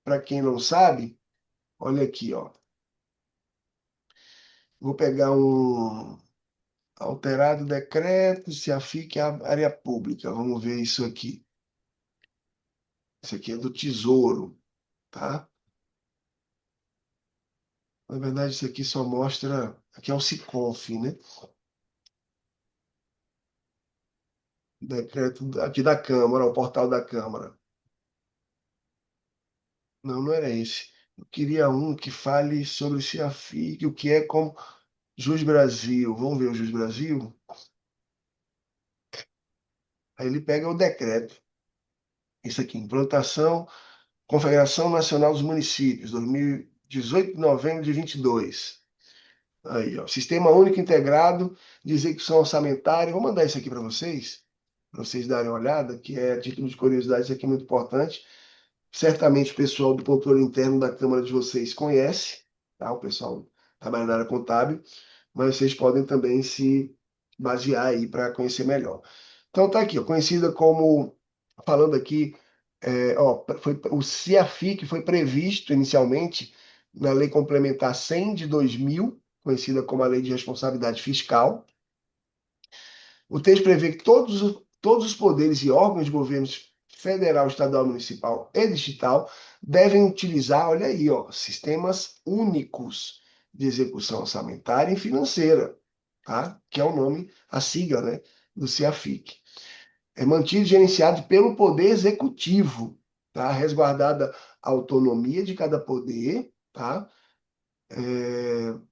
Para quem não sabe, olha aqui, ó. Vou pegar um alterado decreto, se afique a área pública. Vamos ver isso aqui. Isso aqui é do Tesouro, tá? Na verdade, isso aqui só mostra... Aqui é o Siconf, né? Decreto aqui da Câmara, o portal da Câmara. Não, não era esse. Eu queria um que fale sobre o CIAFIC, o que é como Jus Brasil. Vamos ver o Jus Brasil? Aí ele pega o decreto. Isso aqui, implantação, Confederação Nacional dos Municípios, 18 de novembro de 22. Aí, ó, Sistema Único Integrado de Execução Orçamentária. Vou mandar isso aqui para vocês darem uma olhada, que é a título de curiosidade, isso aqui é muito importante. Certamente o pessoal do controle interno da Câmara de vocês conhece, tá? O pessoal trabalha na área contábil, mas vocês podem também se basear aí para conhecer melhor. Então tá aqui, ó, conhecida como, falando aqui, o CIAFIC foi previsto inicialmente na Lei Complementar 100 de 2000, conhecida como a Lei de Responsabilidade Fiscal. O texto prevê que todos os poderes e órgãos de governo federal, estadual, municipal e distrital devem utilizar, olha aí, ó, sistemas únicos de execução orçamentária e financeira, tá? Que é o nome, a sigla, né, do CIAFIC. É mantido e gerenciado pelo Poder Executivo, tá? Resguardada a autonomia de cada poder, tá?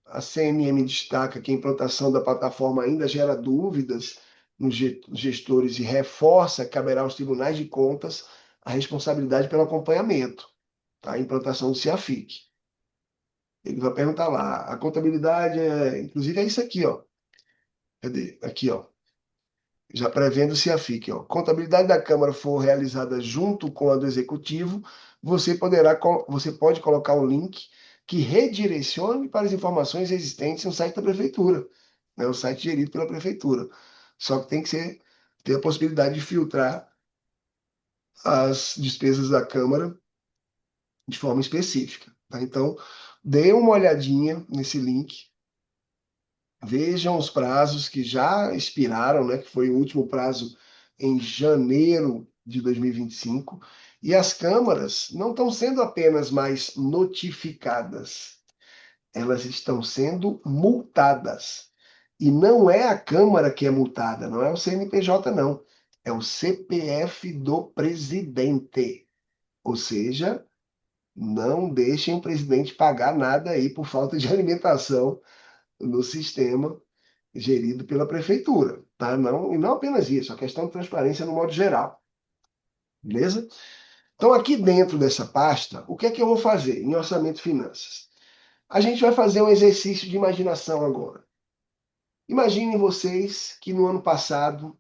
A CNM destaca que a implantação da plataforma ainda gera dúvidas nos gestores e reforça que caberá aos tribunais de contas a responsabilidade pelo acompanhamento, tá? A implantação do CIAFIC. Ele vai perguntar lá, a contabilidade, inclusive é isso aqui, ó. Cadê? Aqui, ó. Já prevendo o CIAFIC, ó. Contabilidade da Câmara for realizada junto com a do Executivo, você pode colocar um link que redirecione para as informações existentes no site da Prefeitura, né? O site gerido pela Prefeitura. Só que tem que ter a possibilidade de filtrar as despesas da Câmara de forma específica, tá? Então, dê uma olhadinha nesse link, vejam os prazos que já expiraram, né? Que foi o último prazo em janeiro de 2025, e as câmaras não estão sendo apenas mais notificadas, elas estão sendo multadas. E não é a Câmara que é multada, não é o CNPJ, não. É o CPF do presidente. Ou seja, não deixem o presidente pagar nada aí por falta de alimentação no sistema gerido pela prefeitura, tá? Não, e não apenas isso, a questão de transparência no modo geral. Beleza? Então, aqui dentro dessa pasta, o que é que eu vou fazer em Orçamento e Finanças? A gente vai fazer um exercício de imaginação agora. Imaginem vocês que no ano passado,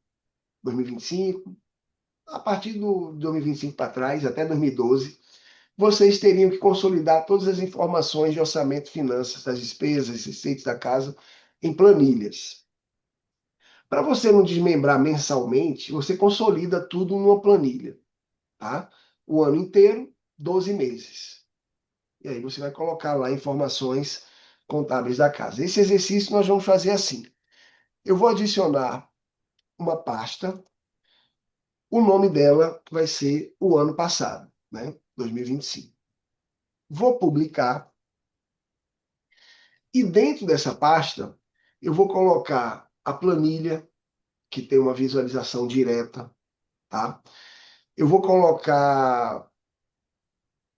2025, a partir do 2025 para trás, até 2012, vocês teriam que consolidar todas as informações de orçamento e finanças, das despesas, receitas da casa, em planilhas. Para você não desmembrar mensalmente, você consolida tudo numa planilha, tá? O ano inteiro, 12 meses. E aí você vai colocar lá informações contábeis da casa. Esse exercício nós vamos fazer assim. Eu vou adicionar uma pasta, o nome dela vai ser o ano passado, né? 2025. Vou publicar e dentro dessa pasta eu vou colocar a planilha, que tem uma visualização direta, tá? Eu vou colocar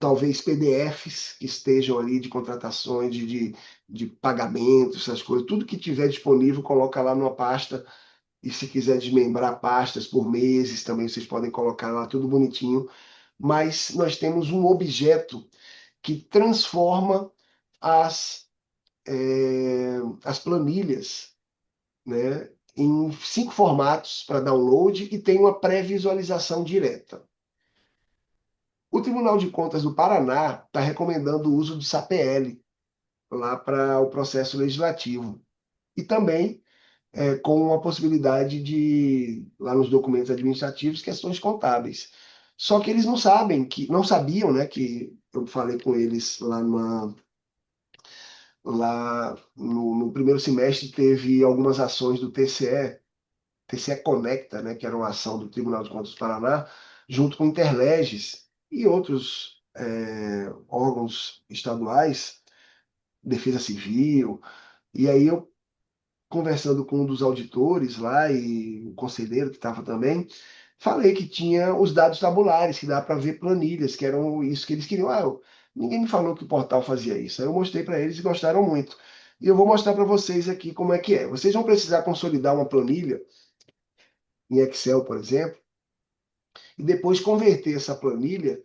talvez PDFs que estejam ali de contratações, de pagamentos, essas coisas. Tudo que tiver disponível, coloca lá numa pasta. E se quiser desmembrar pastas por meses, também vocês podem colocar lá tudo bonitinho. Mas nós temos um objeto que transforma as planilhas, né, em 5 formatos para download e tem uma pré-visualização direta. O Tribunal de Contas do Paraná está recomendando o uso de SAPL lá para o processo legislativo. E também com a possibilidade de, lá nos documentos administrativos, questões contábeis. Só que eles não sabem, não sabiam, né, que eu falei com eles lá no primeiro semestre, teve algumas ações do TCE Conecta, né, que era uma ação do Tribunal de Contas do Paraná, junto com Interleges e outros órgãos estaduais, Defesa Civil. E aí eu, conversando com um dos auditores lá e o conselheiro que estava também, falei que tinha os dados tabulares, que dá para ver planilhas, que eram isso que eles queriam. Ninguém me falou que o portal fazia isso. Aí eu mostrei para eles e gostaram muito. E eu vou mostrar para vocês aqui como é que é. Vocês vão precisar consolidar uma planilha em Excel, por exemplo, e depois converter essa planilha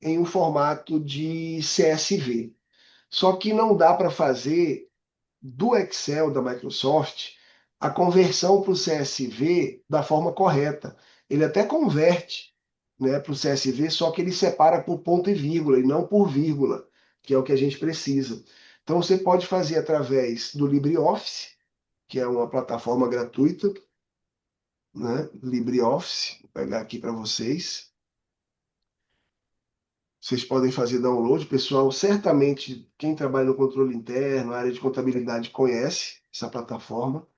em um formato de CSV. Só que não dá para fazer do Excel da Microsoft a conversão para o CSV da forma correta. Ele até converte, né, para o CSV, só que ele separa por ponto e vírgula, e não por vírgula, que é o que a gente precisa. Então você pode fazer através do LibreOffice, que é uma plataforma gratuita, né? LibreOffice, vou pegar aqui para vocês. Vocês podem fazer download. Pessoal, certamente quem trabalha no controle interno, na área de contabilidade, conhece essa plataforma.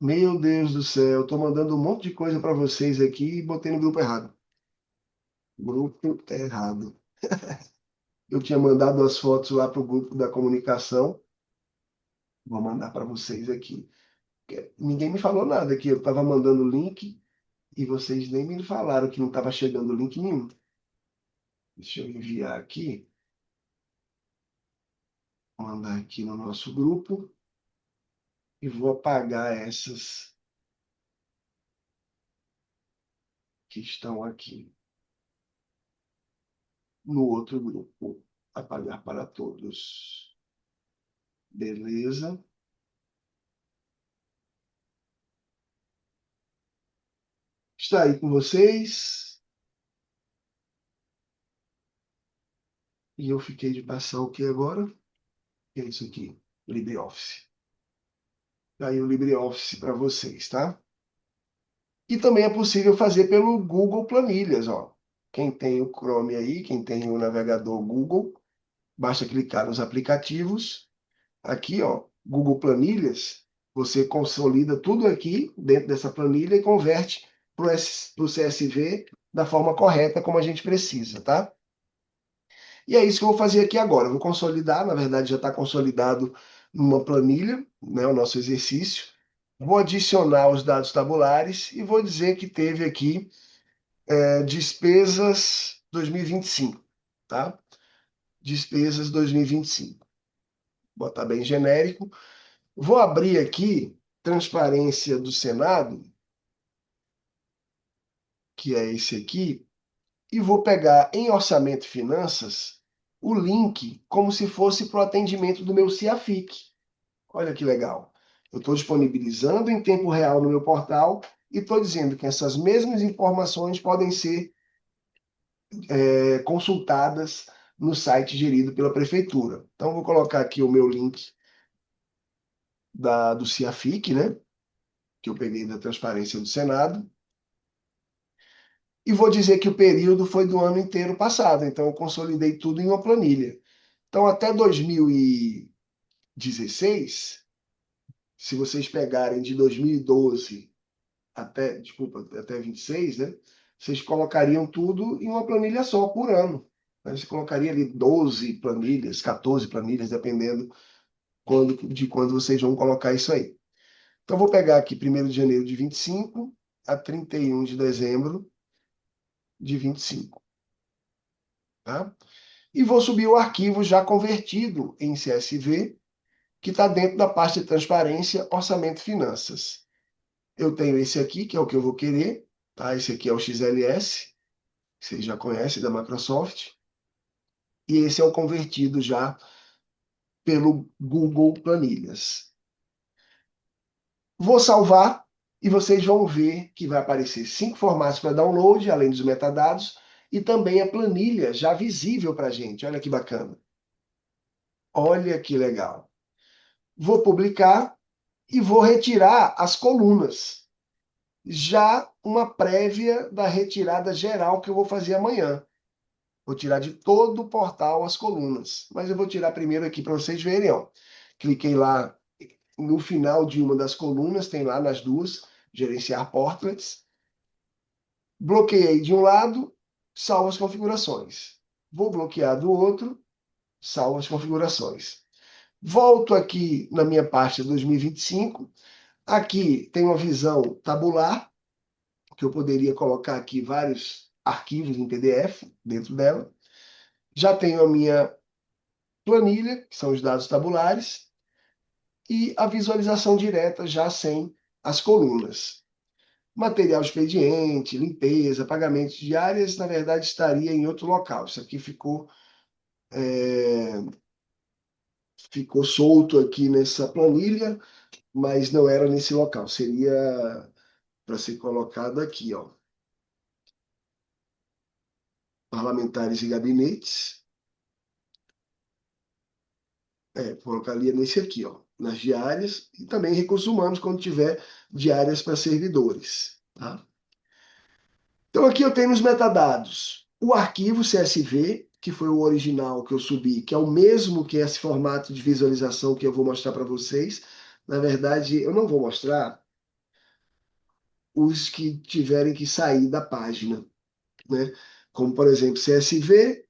Meu Deus do céu, estou mandando um monte de coisa para vocês aqui e botei no grupo errado. Grupo errado. Eu tinha mandado as fotos lá para o grupo da comunicação. Vou mandar para vocês aqui. Ninguém me falou nada aqui. Eu estava mandando o link e vocês nem me falaram que não estava chegando link nenhum. Deixa eu enviar aqui. Mandar aqui no nosso grupo. E vou apagar essas que estão aqui no outro grupo. Apagar para todos. Beleza. Está aí com vocês. E eu fiquei de passar o que agora? Que é isso aqui, LibreOffice. Está aí o LibreOffice para vocês, tá? E também é possível fazer pelo Google Planilhas, ó. Quem tem o Chrome aí, quem tem o navegador Google, basta clicar nos aplicativos. Aqui, ó, Google Planilhas, você consolida tudo aqui dentro dessa planilha e converte para o CSV da forma correta, como a gente precisa, tá? E é isso que eu vou fazer aqui agora. Eu vou consolidar, na verdade já está consolidado numa planilha, né, o nosso exercício. Vou adicionar os dados tabulares e vou dizer que teve aqui despesas 2025, tá? Despesas 2025. Vou botar bem genérico. Vou abrir aqui transparência do Senado, que é esse aqui, e vou pegar em Orçamento e Finanças o link como se fosse para o atendimento do meu CIAFIC. Olha que legal. Eu estou disponibilizando em tempo real no meu portal e estou dizendo que essas mesmas informações podem ser consultadas no site gerido pela Prefeitura. Então, vou colocar aqui o meu link do CIAFIC, né? Que eu peguei da transparência do Senado. E vou dizer que o período foi do ano inteiro passado, então eu consolidei tudo em uma planilha. Então, até 2016, se vocês pegarem de 2012 até 26, né? Vocês colocariam tudo em uma planilha só por ano. Você colocaria ali 12 planilhas, 14 planilhas, dependendo de quando vocês vão colocar isso aí. Então, vou pegar aqui 1º de janeiro de 25 a 31 de dezembro de 25. tá? E vou subir o arquivo já convertido em CSV, que está dentro da pasta de transparência, orçamento e finanças. Eu tenho esse aqui, que é o que eu vou querer, tá? Esse aqui é o XLS, que vocês já conhecem da Microsoft. E esse é o convertido já pelo Google Planilhas. Vou salvar e vocês vão ver que vai aparecer 5 formatos para download, além dos metadados, e também a planilha já visível para a gente. Olha que bacana. Olha que legal. Vou publicar e vou retirar as colunas. Já uma prévia da retirada geral que eu vou fazer amanhã. Vou tirar de todo o portal as colunas. Mas eu vou tirar primeiro aqui para vocês verem. Ó. Cliquei lá no final de uma das colunas, tem lá nas duas, gerenciar portlets. Bloqueei de um lado, salvo as configurações. Vou bloquear do outro, salvo as configurações. Volto aqui na minha pasta 2025. Aqui tem uma visão tabular, que eu poderia colocar aqui vários arquivos em PDF dentro dela. Já tenho a minha planilha, que são os dados tabulares, e a visualização direta já sem as colunas. Material expediente, limpeza, pagamentos diários, na verdade estaria em outro local. Isso aqui ficou solto aqui nessa planilha, mas não era nesse local. Seria para ser colocado aqui, ó. Parlamentares e gabinetes. Colocaria nesse aqui, ó, nas diárias, e também recursos humanos, quando tiver diárias para servidores. Tá? Então, aqui eu tenho os metadados. O arquivo CSV, que foi o original que eu subi, que é o mesmo que esse formato de visualização que eu vou mostrar para vocês. Na verdade, eu não vou mostrar os que tiverem que sair da página, né? Como, por exemplo, CSV,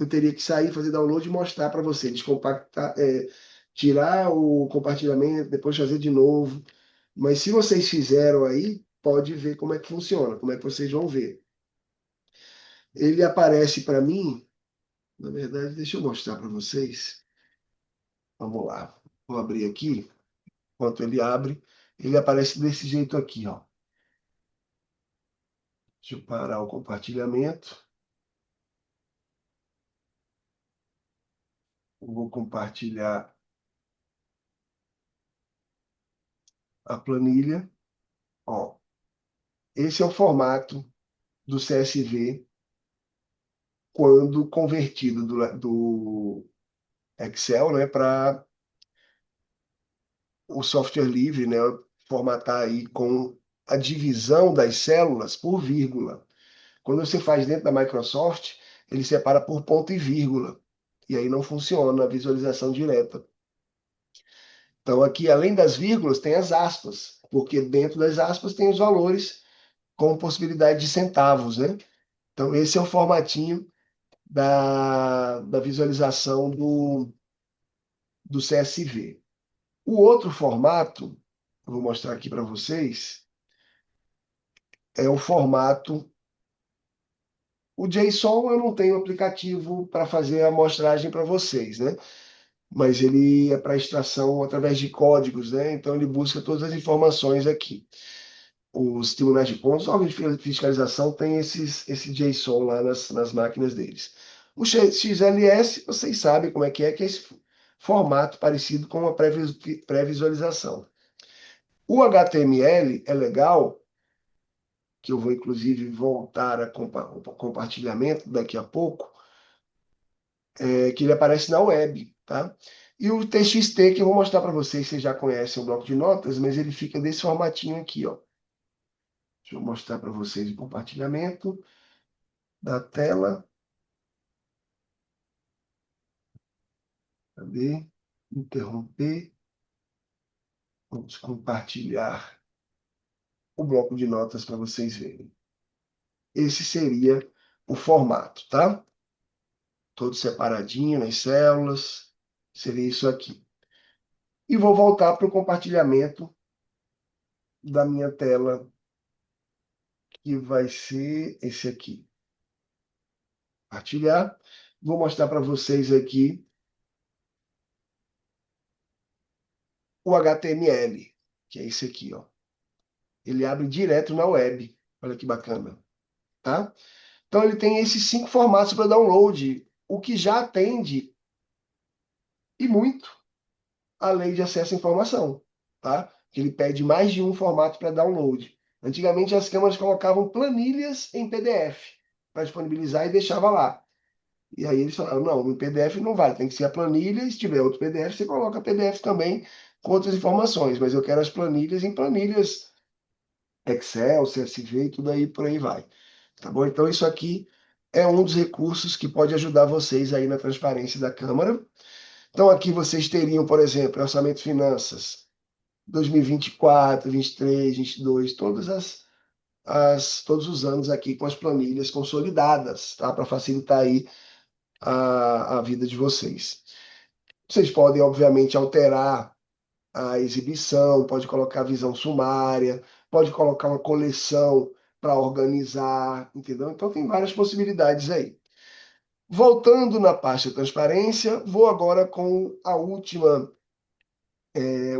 eu teria que sair, fazer download e mostrar para você, descompactar, tirar o compartilhamento, depois fazer de novo. Mas se vocês fizeram aí, pode ver como é que funciona, como é que vocês vão ver. Ele aparece para mim, na verdade, deixa eu mostrar para vocês. Vamos lá, vou abrir aqui. Enquanto ele abre, ele aparece desse jeito aqui, ó. Deixa eu parar o compartilhamento. Eu vou compartilhar a planilha. Ó, esse é o formato do CSV quando convertido do Excel, né, para o software livre, né, formatar aí com a divisão das células por vírgula. Quando você faz dentro da Microsoft, ele separa por ponto e vírgula. E aí não funciona a visualização direta. Então aqui, além das vírgulas, tem as aspas, porque dentro das aspas tem os valores com possibilidade de centavos, né? Então esse é o formatinho da visualização do CSV. O outro formato, eu vou mostrar aqui para vocês, é o formato. O JSON eu não tenho aplicativo para fazer a amostragem para vocês, né? Mas ele é para extração através de códigos, né? Então ele busca todas as informações aqui. Os tribunais de contas, os órgãos de fiscalização têm esse JSON lá nas máquinas deles. O XLS, vocês sabem como é, que é esse formato parecido com uma pré-visualização. O HTML é legal, que eu vou inclusive voltar a compartilhamento daqui a pouco, que ele aparece na web, tá? E o TXT que eu vou mostrar para vocês, vocês já conhecem o bloco de notas, mas ele fica desse formatinho aqui, ó. Deixa eu mostrar para vocês o compartilhamento da tela. Cadê? Interromper. Vamos compartilhar o bloco de notas para vocês verem. Esse seria o formato, tá? Todo separadinho nas células. Seria isso aqui. E vou voltar para o compartilhamento da minha tela, que vai ser esse aqui. Compartilhar. Vou mostrar para vocês aqui o HTML, que é esse aqui, ó. Ele abre direto na web. Olha que bacana, tá? Então ele tem esses 5 formatos para download, o que já atende e muito a lei de acesso à informação, tá? Que ele pede mais de um formato para download. Antigamente as câmaras colocavam planilhas em PDF para disponibilizar e deixava lá. E aí eles falaram, não, em PDF não vale, tem que ser a planilha, e se tiver outro PDF, você coloca PDF também com outras informações, mas eu quero as planilhas em planilhas Excel, CSV e tudo aí, por aí vai. Tá bom? Então isso aqui é um dos recursos que pode ajudar vocês aí na transparência da Câmara. Então aqui vocês teriam, por exemplo, orçamento de finanças 2024, 23, 22, todos os anos aqui com as planilhas consolidadas, tá? Para facilitar aí a vida de vocês. Vocês podem, obviamente, alterar a exibição, pode colocar visão sumária, pode colocar uma coleção para organizar, entendeu? Então tem várias possibilidades aí. Voltando na pasta transparência, vou agora com o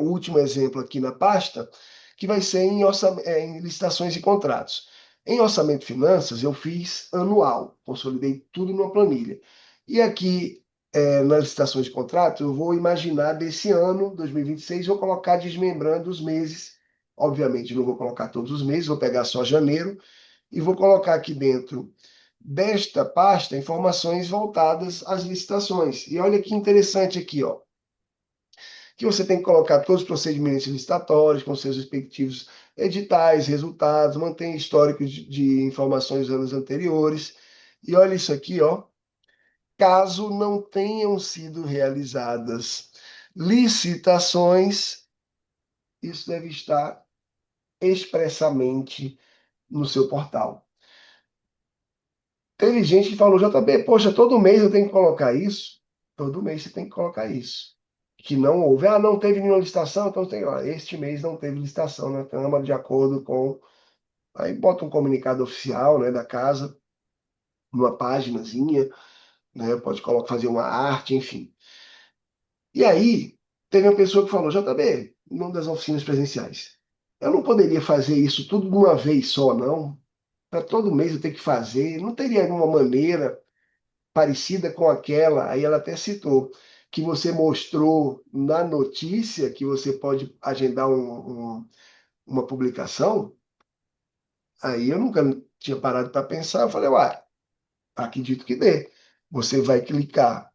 último exemplo aqui na pasta, que vai ser em licitações e contratos. Em orçamento e finanças, eu fiz anual, consolidei tudo numa planilha. E aqui, nas licitações de contrato, eu vou imaginar desse ano, 2026, vou colocar desmembrando os meses. Obviamente, não vou colocar todos os meses, vou pegar só janeiro e vou colocar aqui dentro desta pasta informações voltadas às licitações. E olha que interessante aqui, ó, que você tem que colocar todos os procedimentos licitatórios com seus respectivos editais, resultados, mantém histórico de informações dos anos anteriores. E olha isso aqui, ó. Caso não tenham sido realizadas licitações, isso deve estar expressamente no seu portal. Teve gente que falou, JB, poxa, todo mês eu tenho que colocar isso? Todo mês você tem que colocar isso. Que não houve. Ah, não teve nenhuma licitação, então tem, ó, este mês não teve licitação na Câmara, de acordo com. Aí bota um comunicado oficial, né, da casa, numa páginazinha, né, pode colocar, fazer uma arte, enfim. E aí, teve uma pessoa que falou, JB, numa das oficinas presenciais, eu não poderia fazer isso tudo de uma vez só, não? Para todo mês eu ter que fazer, não teria alguma maneira parecida com aquela, aí ela até citou, que você mostrou na notícia que você pode agendar uma publicação, aí eu nunca tinha parado para pensar, eu falei, uai, acredito que dê. Você vai clicar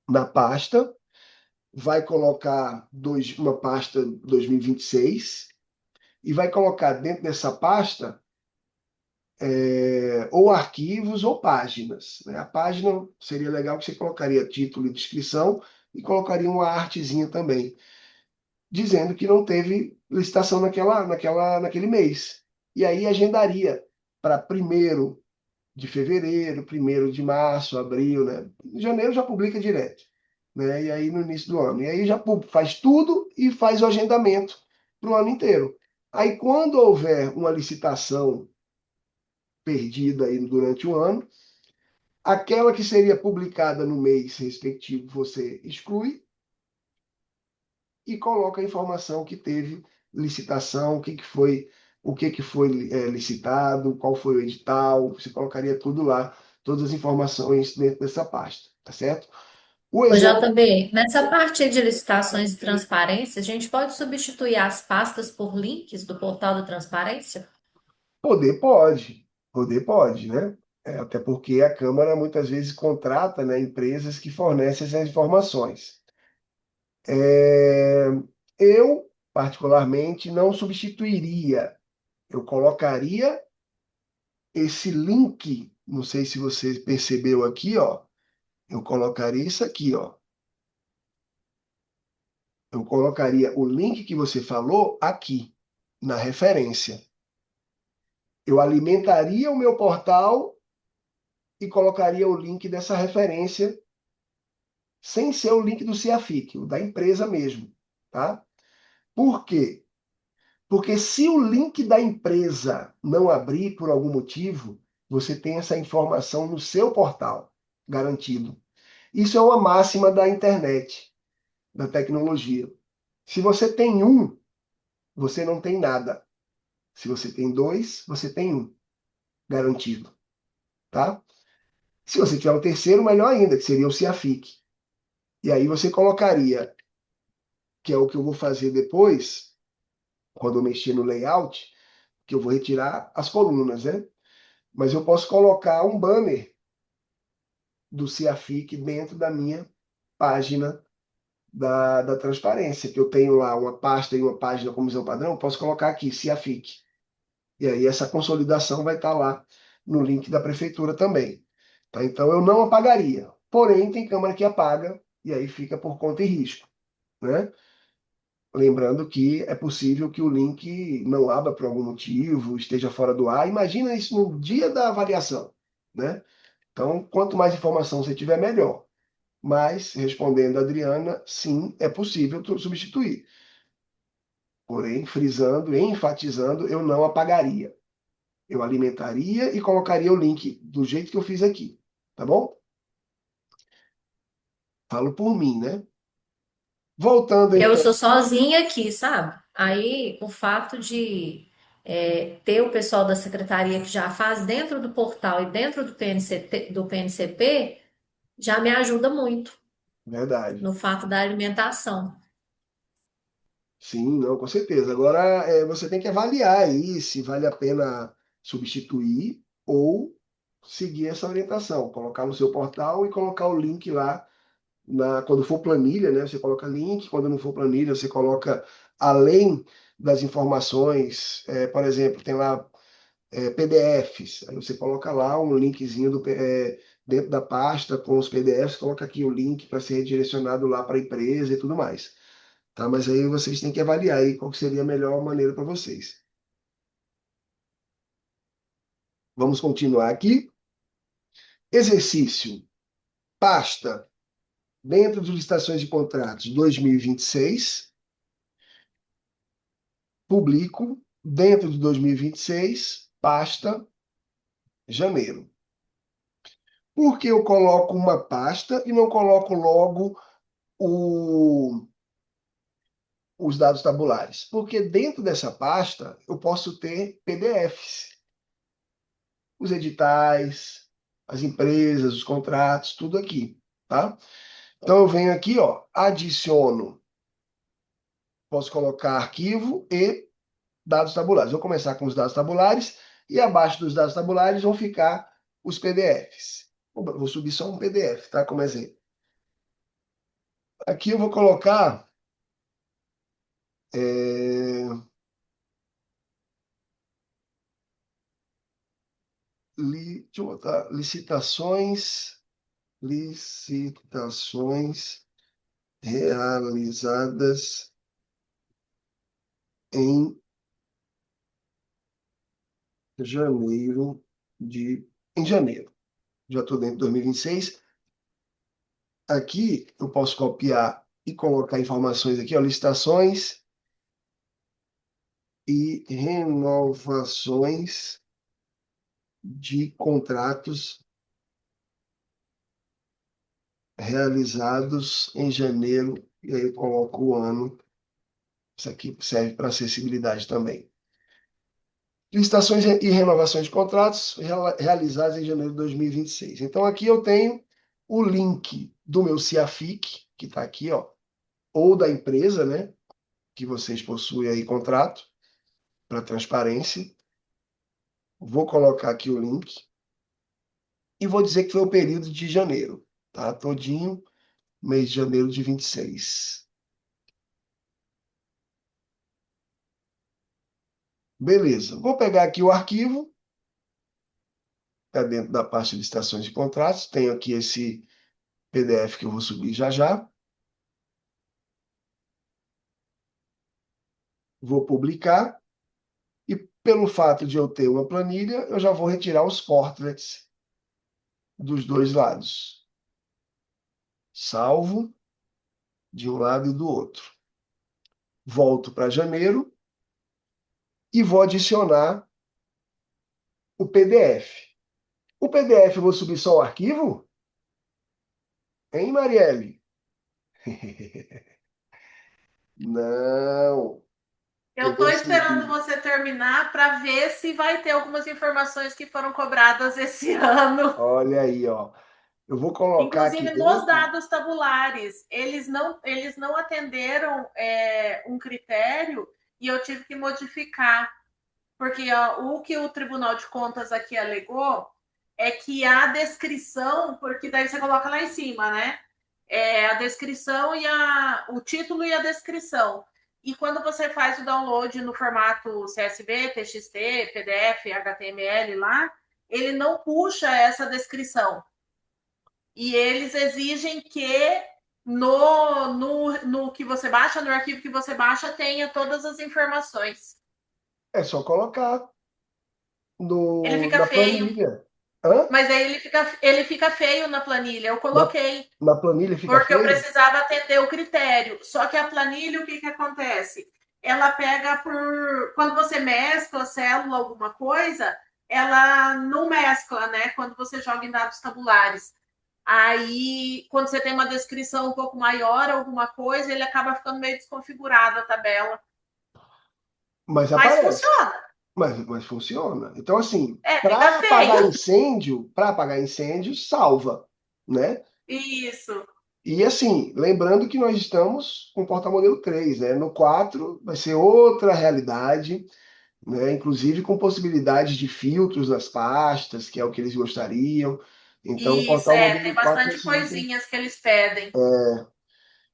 na pasta, vai colocar uma pasta 2026 e vai colocar dentro dessa pasta ou arquivos ou páginas, né? A página seria legal que você colocaria título e descrição e colocaria uma artezinha também, dizendo que não teve licitação naquele mês. E aí agendaria para 1º de fevereiro, 1º de março, abril, né? Em janeiro já publica direto, né? E aí no início do ano. E aí já faz tudo e faz o agendamento para o ano inteiro. Aí quando houver uma licitação perdida aí durante o ano, aquela que seria publicada no mês respectivo você exclui e coloca a informação que teve licitação, o que que foi licitado, qual foi o edital, você colocaria tudo lá, todas as informações dentro dessa pasta, tá certo? O Ô, exemplo, JB, nessa parte de licitações e transparência, a gente pode substituir as pastas por links do portal da transparência? poder pode, né? Até porque a Câmara muitas vezes contrata, né, empresas que fornecem essas informações. Eu, particularmente, não substituiria. Eu colocaria esse link, não sei se você percebeu aqui, ó. Eu colocaria isso aqui, ó. Eu colocaria o link que você falou aqui, na referência. Eu alimentaria o meu portal e colocaria o link dessa referência, sem ser o link do CIAFIC, o da empresa mesmo, tá? Por quê? Porque se o link da empresa não abrir por algum motivo, você tem essa informação no seu portal, garantido. Isso é uma máxima da internet, da tecnologia. Se você tem um, você não tem nada. Se você tem dois, você tem um, garantido. Tá? Se você tiver o terceiro, melhor ainda, que seria o CIAFIC. E aí você colocaria, que é o que eu vou fazer depois, quando eu mexer no layout, que eu vou retirar as colunas, né? Mas eu posso colocar um banner do CIAFIC dentro da minha página da transparência, que eu tenho lá uma pasta e uma página como visão padrão, eu posso colocar aqui, CIAFIC. E aí essa consolidação vai estar lá no link da prefeitura também. Tá? Então eu não apagaria. Porém, tem câmara que apaga e aí fica por conta e risco. Né? Lembrando que é possível que o link não abra por algum motivo, esteja fora do ar. Imagina isso no dia da avaliação. Né? Então, quanto mais informação você tiver, melhor. Mas, respondendo a Adriana, sim, é possível substituir. Porém, frisando, enfatizando, eu não apagaria. Eu alimentaria e colocaria o link do jeito que eu fiz aqui. Tá bom? Falo por mim, né? Voltando, Eu então. sou sozinha aqui, sabe? Aí o fato de ter o pessoal da secretaria que já faz dentro do portal e dentro do PNCP já me ajuda muito Verdade. no fato da alimentação. Sim, não, com certeza. Agora, você tem que avaliar aí se vale a pena substituir ou seguir essa orientação. Colocar no seu portal e colocar o link lá. Quando for planilha, né, você coloca link. Quando não for planilha, você coloca além das informações. Por exemplo, tem lá PDFs. Aí você coloca lá um linkzinho dentro da pasta com os PDFs. Coloca aqui o link para ser redirecionado lá para a empresa e tudo mais. Tá? Mas aí vocês têm que avaliar aí qual que seria a melhor maneira para vocês. Vamos continuar aqui. Exercício. Pasta. Dentro de licitações de contratos 2026. Publico. Dentro de 2026. Pasta. Janeiro. Por que eu coloco uma pasta e não coloco logo os dados tabulares? Porque dentro dessa pasta eu posso ter PDFs. Os editais, as empresas, os contratos, tudo aqui, tá? Então eu venho aqui, ó, adiciono, posso colocar arquivo e dados tabulares. Vou começar com os dados tabulares e abaixo dos dados tabulares vão ficar os PDFs. Vou subir só um PDF, tá? Como exemplo. Aqui eu vou colocar deixa eu botar licitações realizadas em janeiro em janeiro. Já estou dentro de 2026. Aqui eu posso copiar e colocar informações aqui, ó, licitações e renovações de contratos realizados em janeiro, e aí eu coloco o ano. Isso aqui serve para acessibilidade também. Licitações e renovações de contratos realizados em janeiro de 2026. Então, aqui eu tenho o link do meu CIAFIC, que está aqui, ó, ou da empresa, né, que vocês possuem aí contrato, para transparência. Vou colocar aqui o link e vou dizer que foi o período de janeiro, tá? Todinho, mês de janeiro de 26. Beleza. Vou pegar aqui o arquivo. Está dentro da pasta de licitações de contratos. Tenho aqui esse PDF que eu vou subir já já. Vou publicar. E pelo fato de eu ter uma planilha, eu já vou retirar os portlets dos dois lados. Salvo de um lado e do outro. Volto para janeiro e vou adicionar o PDF. O PDF eu vou subir só o arquivo? Hein, Marielle? Não. Eu Eu estou vou esperando subir. você terminar para ver se vai ter algumas informações que foram cobradas esse ano. Olha aí, ó. Eu vou colocar aqui Inclusive nos dentro. dados tabulares, eles não atenderam um critério e eu tive que modificar, porque ó, o que o Tribunal de Contas aqui alegou é que a descrição, porque daí você coloca lá em cima, né? A descrição e o título e a descrição. E quando você faz o download no formato CSV, TXT, PDF, HTML lá, ele não puxa essa descrição. E eles exigem que no que você baixa, no arquivo que você baixa, tenha todas as informações. É só colocar Ele fica na feio, planilha. Hã? mas aí ele fica feio na planilha. Eu Na, coloquei, na planilha fica porque eu feio? precisava atender o critério. Só que a planilha, o que, que acontece? Ela pega por. Quando você mescla célula, alguma coisa, ela não mescla, né? Quando você joga em dados tabulares. Aí, quando você tem uma descrição um pouco maior, alguma coisa, ele acaba ficando meio desconfigurado a tabela. Mas Mas aparece. funciona. Mas funciona. Então, assim, Fica feio. para apagar incêndio, salva, né? Isso. E assim, lembrando que nós estamos com o porta-modelo 3, né? No 4 vai ser outra realidade, né? Inclusive com possibilidade de filtros nas pastas, que é o que eles gostariam. Então, o Isso, tem portal-modelo 4 vai bastante ser outra. coisinhas que eles pedem.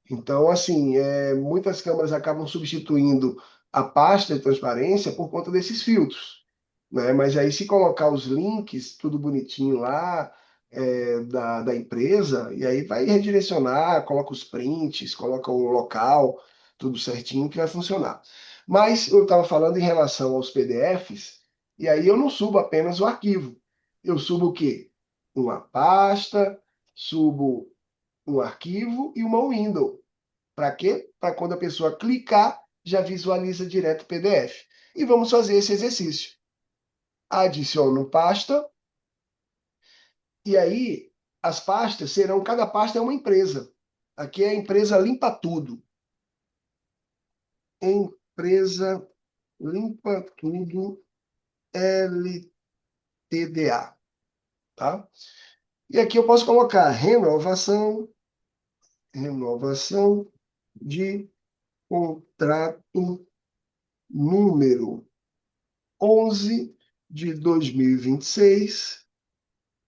Então, assim, muitas câmeras acabam substituindo a pasta de transparência por conta desses filtros, né? Mas aí, se colocar os links, tudo bonitinho lá, da empresa, e aí vai redirecionar, coloca os prints, coloca o local, tudo certinho que vai funcionar. Mas eu estava falando em relação aos PDFs, e aí eu não subo apenas o arquivo. Eu subo o quê? Uma pasta, subo um arquivo e uma window. Para quê? Para quando a pessoa clicar, já visualiza direto o PDF. E vamos fazer esse exercício. Adiciono pasta, e aí as pastas serão, cada pasta é uma empresa. Aqui é a empresa Limpa Tudo. Empresa Limpa Tudo LTDA. Tá? E aqui eu posso colocar renovação de contrato número 11 de 2026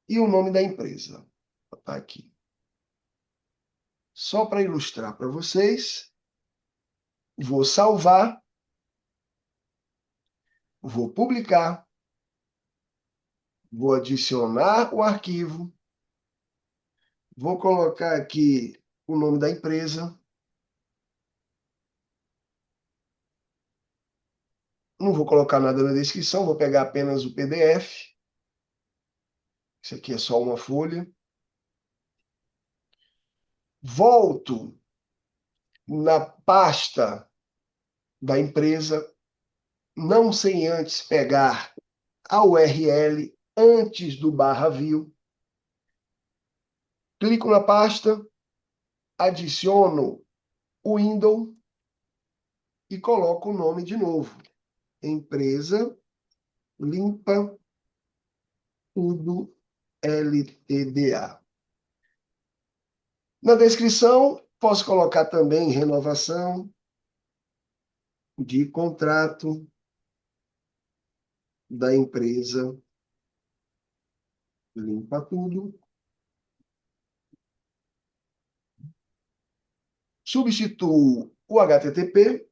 e o nome da empresa. Vou botar aqui. Só para ilustrar para vocês, vou salvar, vou publicar, vou adicionar o arquivo, vou colocar aqui o nome da empresa. Não vou colocar nada na descrição, vou pegar apenas o PDF. Isso aqui é só uma folha. Volto na pasta da empresa, não sem antes pegar a URL antes do /view. Clico na pasta, adiciono o window e coloco o nome de novo. Empresa Limpa Tudo LTDA. Na descrição, posso colocar também renovação de contrato da empresa Limpa Tudo. Substituo o HTTP,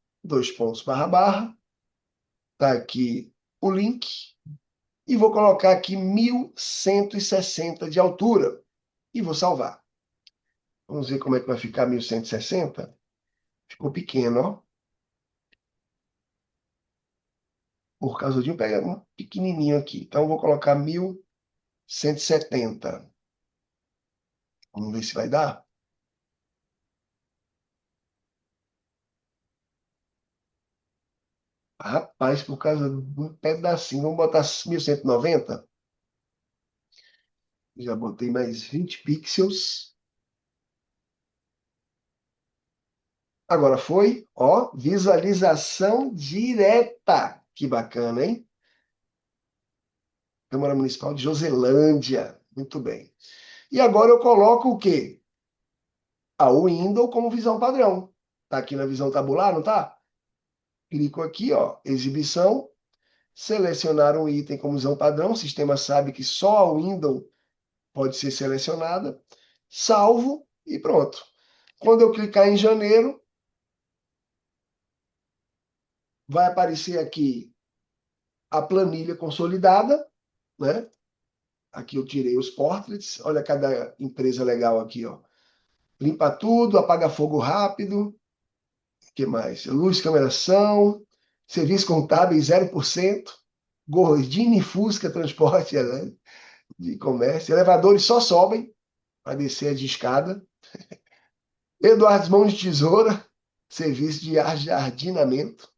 está aqui o link, e vou colocar aqui 1160 de altura, e vou salvar. Vamos ver como é que vai ficar 1160. Ficou pequeno, ó. Por causa de um pequenininho aqui. Então, eu vou colocar 1170. Vamos ver se vai dar. Rapaz, por causa de um pedacinho, vamos botar 1190. Já botei mais 20 pixels. Agora foi, ó, visualização direta. Que bacana, hein? Câmara Municipal de Joselândia. Muito bem. E agora eu coloco o quê? O window como visão padrão. Tá aqui na visão tabular, não tá? Clico aqui, ó, exibição, selecionar um item como visão padrão. O sistema sabe que só a window pode ser selecionada. Salvo e pronto. Quando eu clicar em janeiro, vai aparecer aqui a planilha consolidada, né? Aqui eu tirei os portraits. Olha cada empresa legal aqui, ó. Limpa tudo, apaga fogo rápido. O que mais? Luz, câmera, ação. Serviço contábil 0%. Gordini, Fusca, transporte de comércio. Elevadores só sobem para descer de escada. Eduardo Mãos de Tesoura. Serviço de jardinamento.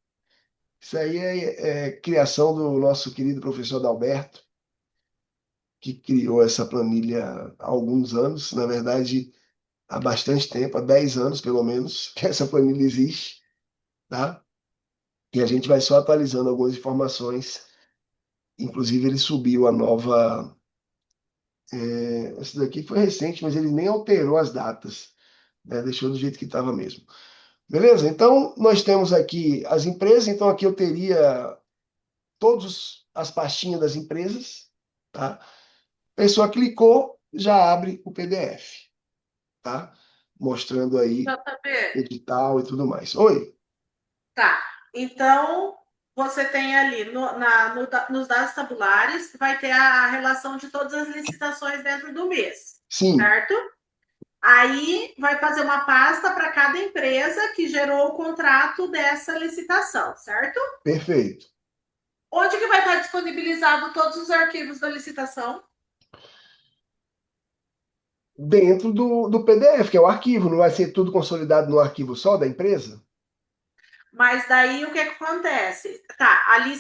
Isso aí é criação do nosso querido professor Adalberto, que criou essa planilha há alguns anos. Na verdade, há bastante tempo, há 10 anos pelo menos, que essa planilha existe, tá? E a gente vai só atualizando algumas informações. Inclusive, ele subiu a nova. Essa daqui foi recente, mas ele nem alterou as datas, né? Deixou do jeito que estava mesmo. Beleza? Então, nós temos aqui as empresas. Então, aqui eu teria todas as pastinhas das empresas, tá? A pessoa clicou, já abre o PDF, tá? Mostrando aí JB, edital e tudo mais. Oi? tá. Então, você tem ali nos dados tabulares, vai ter a relação de todas as licitações dentro do mês, Sim, certo? Aí vai fazer uma pasta para cada empresa que gerou o contrato dessa licitação, certo? perfeito. Onde que vai estar disponibilizado todos os arquivos da licitação? Dentro do PDF, que é o arquivo, não vai ser tudo consolidado no arquivo só da empresa? Mas daí o que acontece? Tá, ali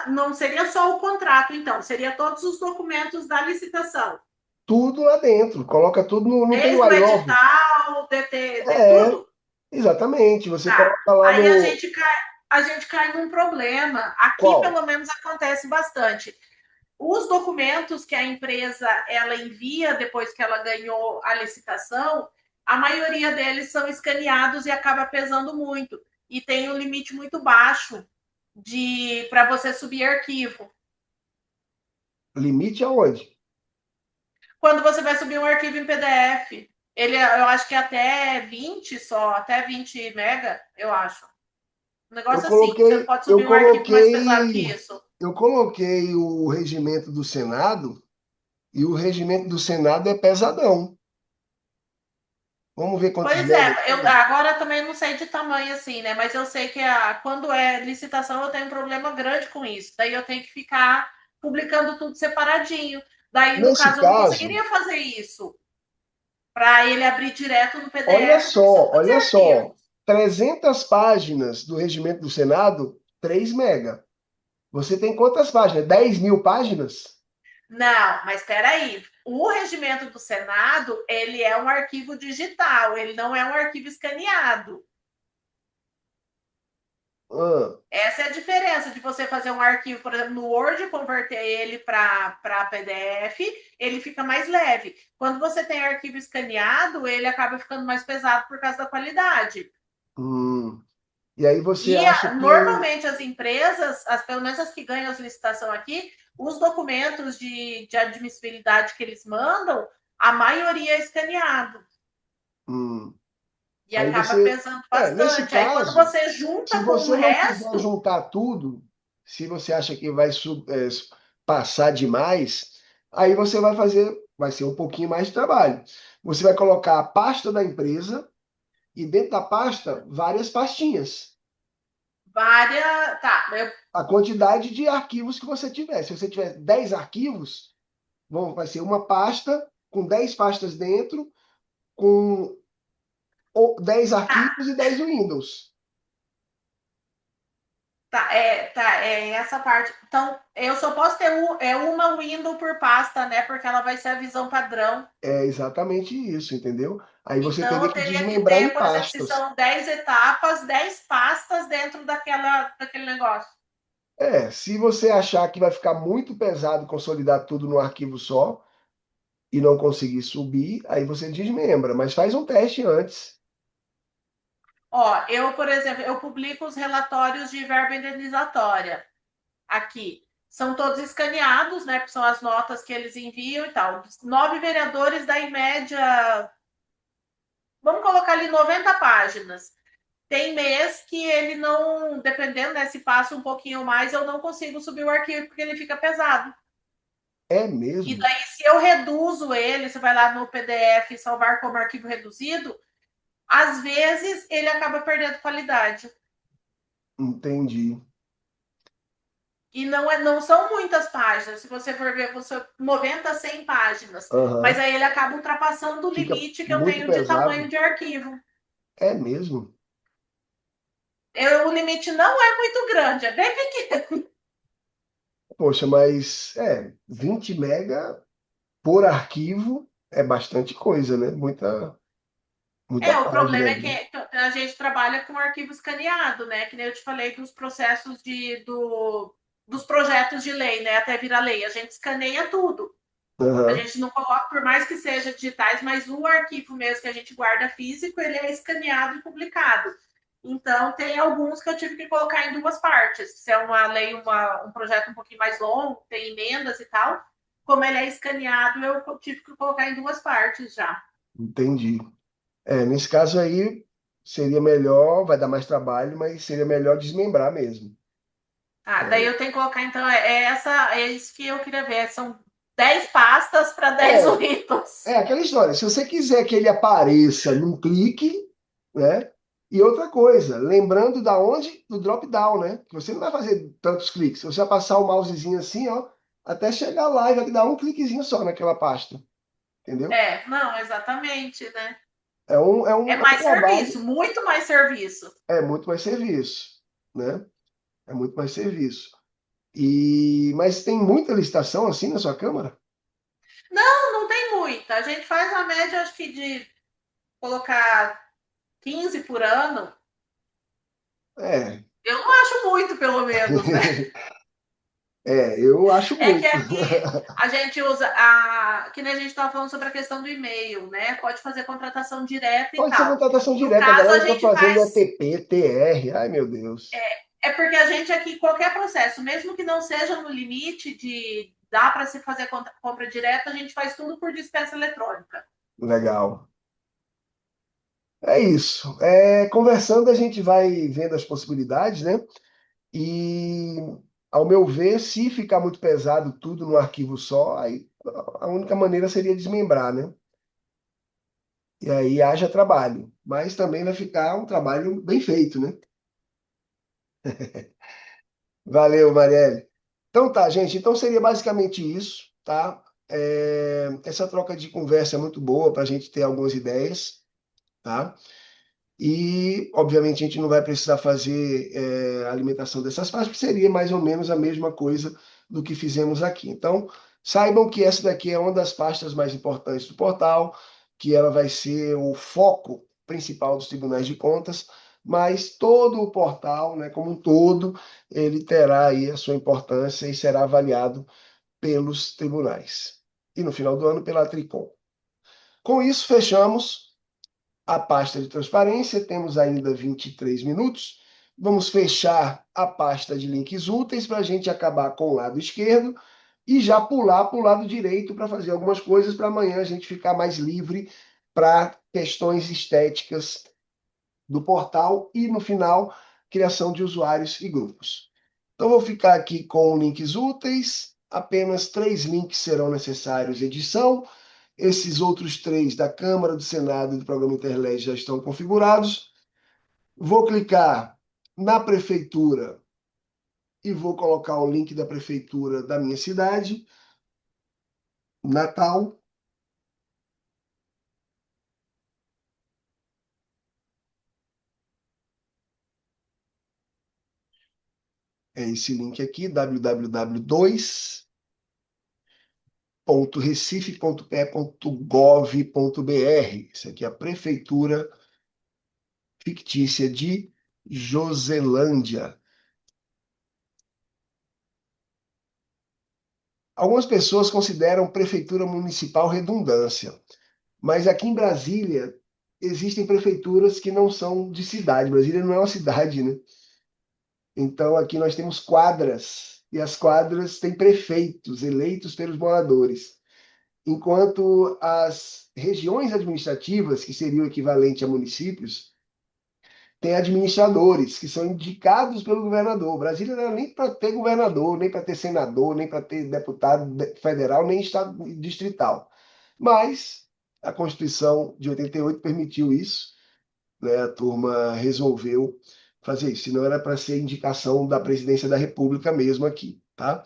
não seria só o contrato, então, seria todos os documentos da licitação. Tudo lá dentro, coloca tudo no. Não tem o Desde o iLove? edital, de É, tudo. exatamente. Você Tá. coloca lá Aí a no. gente cai num problema. Aqui, Qual? pelo menos, acontece bastante. Os documentos que a empresa ela envia depois que ela ganhou a licitação, a maioria deles são escaneados e acaba pesando muito. E tem um limite muito baixo para você subir arquivo. Limite aonde? Quando você vai subir um arquivo em PDF, eu acho que até 20 só, até 20 mega, eu acho. Um Eu negócio assim, você não coloquei, pode eu subir um arquivo mais pesado que coloquei, isso. eu coloquei o regimento do Senado e o regimento do Senado é pesadão. Vamos ver quantos Pois megas é, tem? agora também não sei de tamanho assim, né? Mas eu sei que quando é licitação eu tenho um problema grande com isso. Daí eu tenho que ficar publicando tudo separadinho. Daí, no Nesse caso, eu não caso, conseguiria fazer isso. Para ele abrir direto no olha PDF, porque são só, muitos olha só. arquivos. 300 páginas do regimento do Senado, 3 mega. Você tem quantas páginas? 10.000 páginas? Não, mas espera aí. O regimento do Senado, ele é um arquivo digital, ele não é um arquivo escaneado. Ah, Essa é a diferença de você fazer um arquivo, por exemplo, no Word, converter ele para PDF, ele fica mais leve. Quando você tem arquivo escaneado, ele acaba ficando mais pesado por causa da qualidade. hum. E aí você E acha que. normalmente as empresas, pelo menos as que ganham as licitação aqui, os documentos de admissibilidade que eles mandam, a maioria é escaneado. hum, E Aí acaba você. pesando Nesse bastante. Aí quando caso, você se junta com o você não quiser resto, juntar tudo, se você acha que vai passar demais, aí você vai fazer, vai ser um pouquinho mais de trabalho. Você vai colocar a pasta da empresa e dentro da pasta várias pastinhas. várias. Tá, A quantidade de arquivos que você tiver. Se você tiver 10 arquivos, vai ser uma pasta com 10 pastas dentro, com 10 tá, arquivos e 10 Windows. É essa parte. Então, eu só posso ter uma window por pasta, né? Porque ela vai ser a visão padrão. É exatamente isso, entendeu? Aí você Então, teria eu que teria que desmembrar ter, em por exemplo, se pastas. são 10 etapas, 10 pastas dentro daquele negócio. Se você achar que vai ficar muito pesado consolidar tudo num arquivo só e não conseguir subir, aí você desmembra, mas faz um teste antes. Ó, eu, por exemplo, eu publico os relatórios de verba indenizatória aqui. São todos escaneados, né? São as notas que eles enviam e tal. 9 vereadores dá em média, vamos colocar ali 90 páginas. Tem mês que ele não, dependendo, né, se passa um pouquinho mais, eu não consigo subir o arquivo porque ele fica pesado. É E mesmo? daí, se eu reduzo ele, você vai lá no PDF salvar como arquivo reduzido, às vezes ele acaba perdendo qualidade. Entendi. E não são muitas páginas. Se você for ver, você 90, 100 páginas. Mas Aham. aí ele acaba ultrapassando o Fica limite que eu muito tenho de tamanho pesado. de arquivo. É mesmo? O limite não é muito grande, é bem pequeno. Poxa, mas 20 mega por arquivo é bastante coisa, né? Muita O página problema é ali. que a gente trabalha com arquivo escaneado, né? Que nem eu te falei dos processos dos projetos de lei, né? Até virar lei. A gente escaneia tudo. A Aham, gente não coloca, por mais que seja digitais, mas o arquivo mesmo que a gente guarda físico, ele é escaneado e publicado. Então, tem alguns que eu tive que colocar em duas partes. Se é uma lei, um projeto um pouquinho mais longo, tem emendas e tal, como ele é escaneado, eu tive que colocar em duas partes já. entendi. Nesse caso aí, seria melhor, vai dar mais trabalho, mas seria melhor desmembrar mesmo. Daí eu tenho que colocar, então, é isso que eu queria ver. São 10 pastas para 10 É, Windows. é aquela história. Se você quiser que ele apareça num clique, né? E outra coisa, lembrando da onde? Do drop-down, né? Que você não vai fazer tantos cliques. Você vai passar o mousezinho assim, ó, até chegar lá e vai dar um cliquezinho só naquela pasta. Entendeu? Não, exatamente, né? É É um mais trabalho, serviço, muito mais serviço. é muito mais serviço, né? É muito mais serviço. Mas tem muita licitação assim na sua Câmara? Não tem muita. A gente faz uma média, acho que de colocar 15 por ano. É. Eu não acho muito, pelo menos, né? Eu acho É que muito. aqui a gente usa que nem a gente estava falando sobre a questão do e-mail, né? Pode fazer contratação direta e Pode ser tal. contratação No direta, a caso, galera a está gente fazendo faz. ETP, TR, ai meu Deus. É porque a gente aqui, qualquer processo, mesmo que não seja no limite de dá para se fazer compra direta, a gente faz tudo por dispensa eletrônica. Legal. É isso. Conversando, a gente vai vendo as possibilidades, né? E, ao meu ver, se ficar muito pesado tudo no arquivo só, aí a única maneira seria desmembrar, né? E aí haja trabalho. Mas também vai ficar um trabalho bem feito, né? Valeu, Marielle. Então tá, gente. Então seria basicamente isso, tá? Essa troca de conversa é muito boa para a gente ter algumas ideias, tá? E, obviamente, a gente não vai precisar fazer a alimentação dessas fases, porque seria mais ou menos a mesma coisa do que fizemos aqui. Então, saibam que essa daqui é uma das pastas mais importantes do portal, que ela vai ser o foco principal dos tribunais de contas, mas todo o portal, né, como um todo, ele terá aí a sua importância e será avaliado pelos tribunais. E no final do ano, pela Tricom. Com isso, fechamos a pasta de transparência, temos ainda 23 minutos. Vamos fechar a pasta de links úteis para a gente acabar com o lado esquerdo e já pular para o lado direito para fazer algumas coisas para amanhã a gente ficar mais livre para questões estéticas do portal e, no final, criação de usuários e grupos. Então, vou ficar aqui com links úteis. Apenas 3 links serão necessários de edição. Esses outros 3 da Câmara, do Senado e do programa Interled já estão configurados. Vou clicar na prefeitura e vou colocar o link da prefeitura da minha cidade, Natal. É esse link aqui, www.recife.pe.gov.br. Isso aqui é a Prefeitura Fictícia de Joselândia. Algumas pessoas consideram prefeitura municipal redundância, mas aqui em Brasília existem prefeituras que não são de cidade. Brasília não é uma cidade, né? Então aqui nós temos quadras, e as quadras têm prefeitos eleitos pelos moradores, enquanto as regiões administrativas, que seriam o equivalente a municípios, têm administradores, que são indicados pelo governador. Brasília não é nem para ter governador, nem para ter senador, nem para ter deputado federal, nem estado distrital. Mas a Constituição de 88 permitiu isso, né? A turma resolveu fazer isso, senão era para ser indicação da presidência da República mesmo aqui, tá?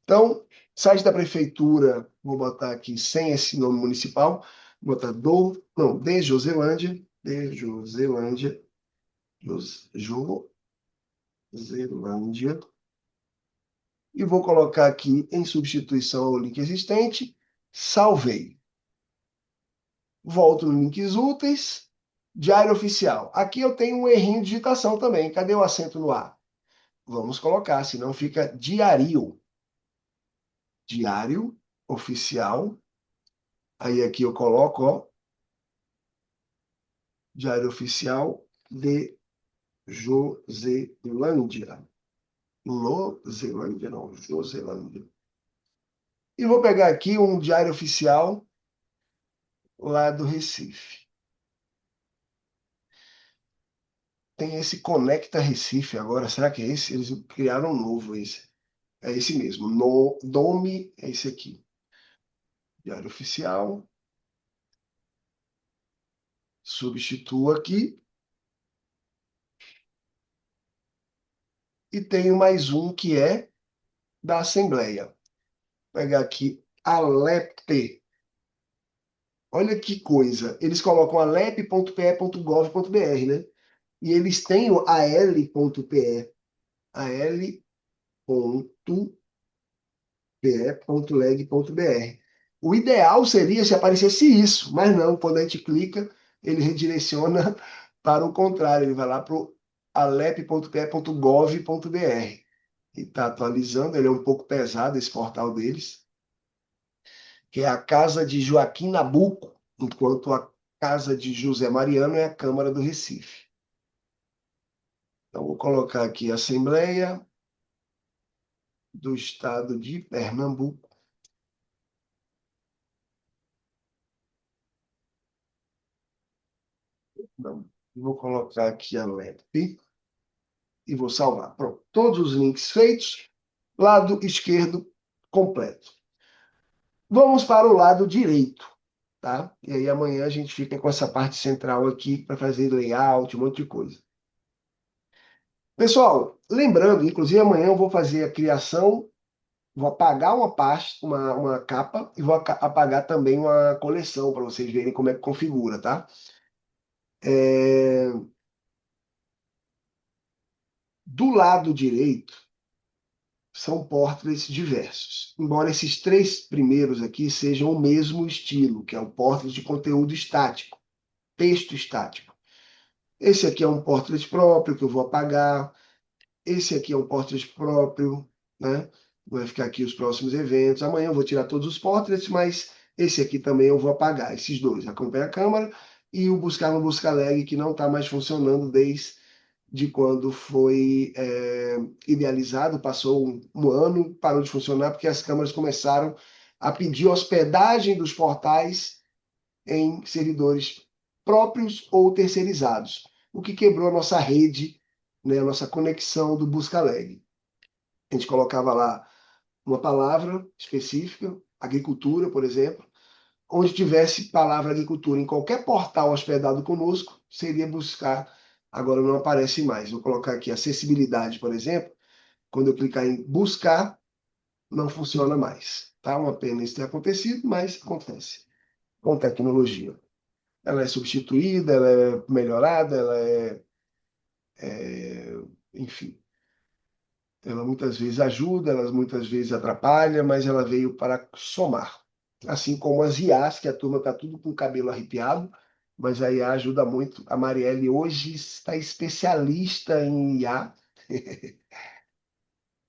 Então, site da prefeitura, vou botar aqui sem esse nome municipal, vou botar de Joselândia, Joselândia, e vou colocar aqui em substituição ao link existente, salvei. Volto no links úteis, diário oficial. Aqui eu tenho um errinho de digitação também. Cadê o acento no A? Vamos colocar, senão fica diário. Diário oficial. Aí aqui eu coloco, ó, diário oficial de Joselândia. Lozelândia, não, Joselândia. E vou pegar aqui um diário oficial lá do Recife. Tem esse Conecta Recife agora, será que é esse? Eles criaram um novo esse. É esse mesmo. Nome é esse aqui. Diário Oficial. Substituo aqui. E tenho mais um que é da Assembleia. Vou pegar aqui Alep. Olha que coisa. Eles colocam alep.pe.gov.br, né? E eles têm o al.pe. al.pe.leg.br. O ideal seria se aparecesse isso, mas não. Quando a gente clica, ele redireciona para o contrário. Ele vai lá para o alep.pe.gov.br. E está atualizando. Ele é um pouco pesado, esse portal deles, que é a casa de Joaquim Nabuco, enquanto a casa de José Mariano é a Câmara do Recife. Então, vou colocar aqui Assembleia do Estado de Pernambuco. Não, vou colocar aqui a LEP e vou salvar. Pronto, todos os links feitos. Lado esquerdo completo. Vamos para o lado direito, tá? E aí amanhã a gente fica com essa parte central aqui para fazer layout, um monte de coisa. Pessoal, lembrando, inclusive amanhã eu vou fazer a criação, vou apagar uma pasta, uma capa e vou apagar também uma coleção para vocês verem como é que configura, tá? Do lado direito são portraits diversos, embora esses três primeiros aqui sejam o mesmo estilo, que é o portrait de conteúdo estático, texto estático. Esse aqui é um portrait próprio que eu vou apagar. Esse aqui é um portrait próprio, né? Vai ficar aqui os próximos eventos. Amanhã eu vou tirar todos os portraits, mas esse aqui também eu vou apagar. Esses dois, acompanha a câmera e o buscar no Buscaleg, que não está mais funcionando desde quando foi idealizado. Passou um ano, parou de funcionar, porque as câmeras começaram a pedir hospedagem dos portais em servidores próprios ou terceirizados, o que quebrou a nossa rede, né, a nossa conexão do Buscaleg. A gente colocava lá uma palavra específica, agricultura, por exemplo, onde tivesse palavra agricultura em qualquer portal hospedado conosco, seria buscar. Agora não aparece mais. Vou colocar aqui acessibilidade, por exemplo. Quando eu clicar em buscar, não funciona mais. Tá? Uma pena isso ter acontecido, mas acontece com tecnologia. Ela é substituída, ela é melhorada, ela enfim. Ela muitas vezes ajuda, ela muitas vezes atrapalha, mas ela veio para somar. Assim como as IAs, que a turma está tudo com o cabelo arrepiado, mas a IA ajuda muito. A Marielle hoje está especialista em IA.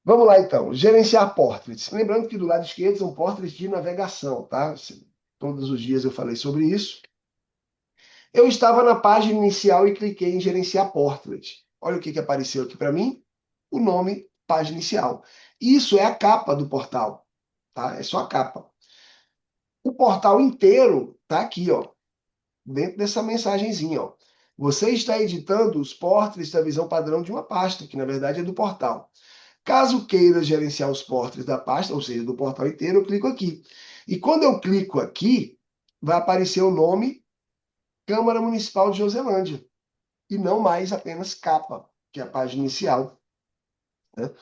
Vamos lá, então. Gerenciar portraits. Lembrando que do lado esquerdo são portraits de navegação, tá? Todos os dias eu falei sobre isso. Eu estava na página inicial e cliquei em gerenciar portrait. Olha o que apareceu aqui para mim. O nome, página inicial. Isso é a capa do portal, tá? É só a capa. O portal inteiro tá aqui, ó, dentro dessa mensagenzinha, ó. Você está editando os portraits da visão padrão de uma pasta, que na verdade é do portal. Caso queira gerenciar os portraits da pasta, ou seja, do portal inteiro, eu clico aqui. E quando eu clico aqui, vai aparecer o nome Câmara Municipal de Joselândia. E não mais apenas capa, que é a página inicial, né?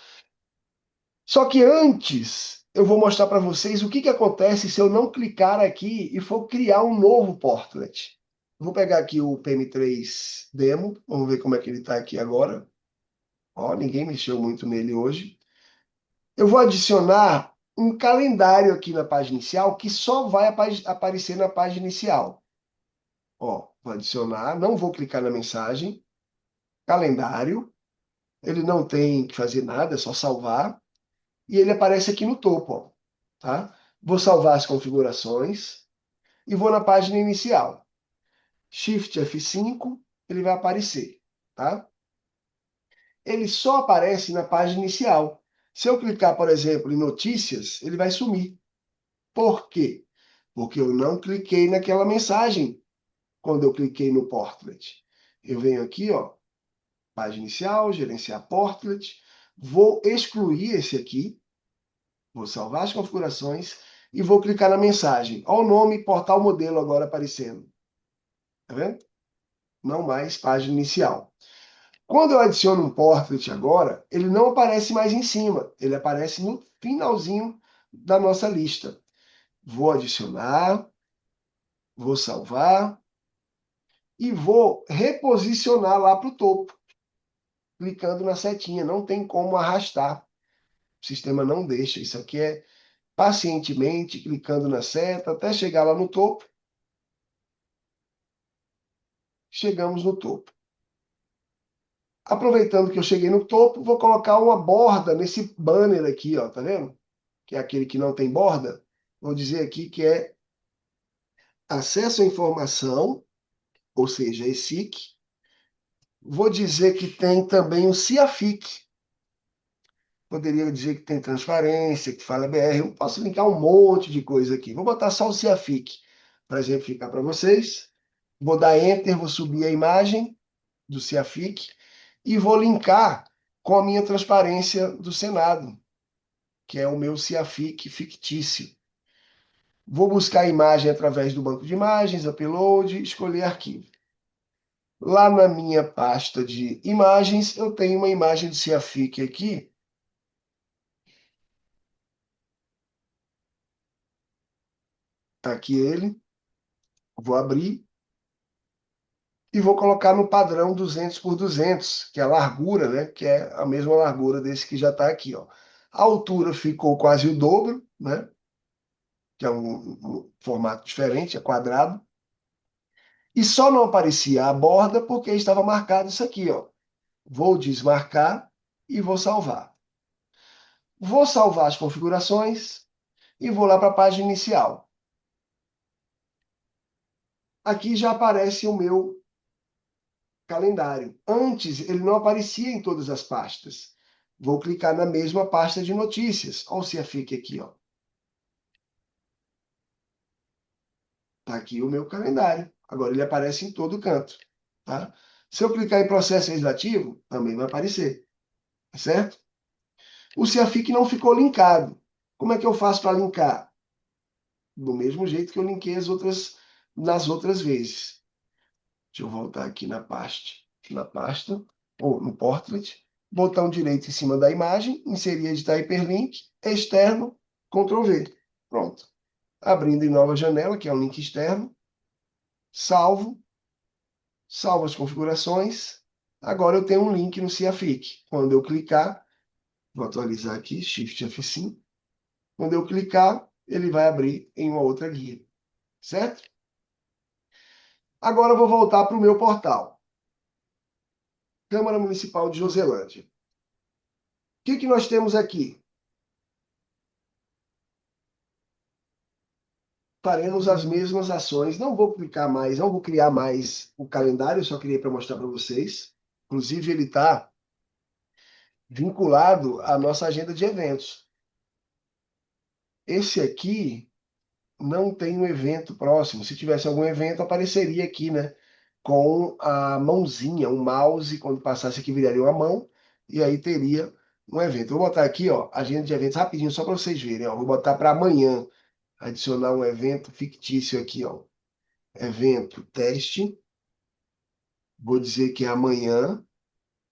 Só que antes, eu vou mostrar para vocês o que acontece se eu não clicar aqui e for criar um novo portrait. Vou pegar aqui o PM3 Demo, vamos ver como é que ele está aqui agora. Ó, ninguém mexeu muito nele hoje. Eu vou adicionar um calendário aqui na página inicial que só vai aparecer na página inicial. Ó, vou adicionar, não vou clicar na mensagem. Calendário. Ele não tem que fazer nada, é só salvar. E ele aparece aqui no topo, ó, tá? Vou salvar as configurações e vou na página inicial. Shift F5, ele vai aparecer, tá? Ele só aparece na página inicial. Se eu clicar, por exemplo, em notícias, ele vai sumir. Por quê? Porque eu não cliquei naquela mensagem quando eu cliquei no Portrait. Eu venho aqui, ó, página inicial, gerenciar Portrait, vou excluir esse aqui, vou salvar as configurações e vou clicar na mensagem. Olha o nome, portal modelo agora aparecendo. Tá vendo? Não mais página inicial. Quando eu adiciono um portrait agora, ele não aparece mais em cima, ele aparece no finalzinho da nossa lista. Vou adicionar, vou salvar e vou reposicionar lá para o topo, clicando na setinha. Não tem como arrastar. O sistema não deixa. Isso aqui é pacientemente clicando na seta até chegar lá no topo. Chegamos no topo. Aproveitando que eu cheguei no topo, vou colocar uma borda nesse banner aqui, ó, tá vendo? Que é aquele que não tem borda. Vou dizer aqui que é acesso à informação, ou seja, ESIC. Vou dizer que tem também o CIAFIC. Poderia dizer que tem transparência, que fala BR. Eu posso linkar um monte de coisa aqui. Vou botar só o CIAFIC para exemplificar para vocês. Vou dar Enter, vou subir a imagem do CIAFIC e vou linkar com a minha transparência do Senado, que é o meu CIAFIC fictício. Vou buscar a imagem através do banco de imagens, upload, escolher arquivo. Lá na minha pasta de imagens, eu tenho uma imagem do CIAFIC aqui. Está aqui ele. Vou abrir. E vou colocar no padrão 200 por 200, que é a largura, né? Que é a mesma largura desse que já está aqui, ó. A altura ficou quase o dobro, né? Que é um formato diferente, é quadrado. E só não aparecia a borda porque estava marcado isso aqui, ó. Vou desmarcar e vou salvar. Vou salvar as configurações e vou lá para a página inicial. Aqui já aparece o meu calendário. Antes, ele não aparecia em todas as pastas. Vou clicar na mesma pasta de notícias. Olha o CIAFIC aqui, ó. Está aqui o meu calendário. Agora ele aparece em todo canto, tá? Se eu clicar em processo legislativo, também vai aparecer, tá certo? O CIAFIC não ficou linkado. Como é que eu faço para linkar? Do mesmo jeito que eu linkei nas outras vezes. Deixa eu voltar aqui na pasta, ou no portrait. Botão direito em cima da imagem, inserir, editar hiperlink, externo, Ctrl V. Pronto. Abrindo em nova janela, que é um link externo. Salvo as configurações. Agora eu tenho um link no CIAFIC. Quando eu clicar, Vou atualizar aqui, Shift F5. Quando eu clicar, ele vai abrir em uma outra guia, certo? Agora eu vou voltar para o meu portal. Câmara Municipal de Joselândia. O que nós temos aqui? Faremos as mesmas ações. Não vou clicar mais, não vou criar mais o calendário, eu só criei para mostrar para vocês. Inclusive, ele está vinculado à nossa agenda de eventos. Esse aqui não tem um evento próximo. Se tivesse algum evento, apareceria aqui, né? Com a mãozinha, um mouse, quando passasse aqui, viraria uma mão, e aí teria um evento. Eu vou botar aqui, ó, agenda de eventos rapidinho, só para vocês verem. Ó. Vou botar para amanhã, adicionar um evento fictício aqui, ó. Evento teste. Vou dizer que é amanhã,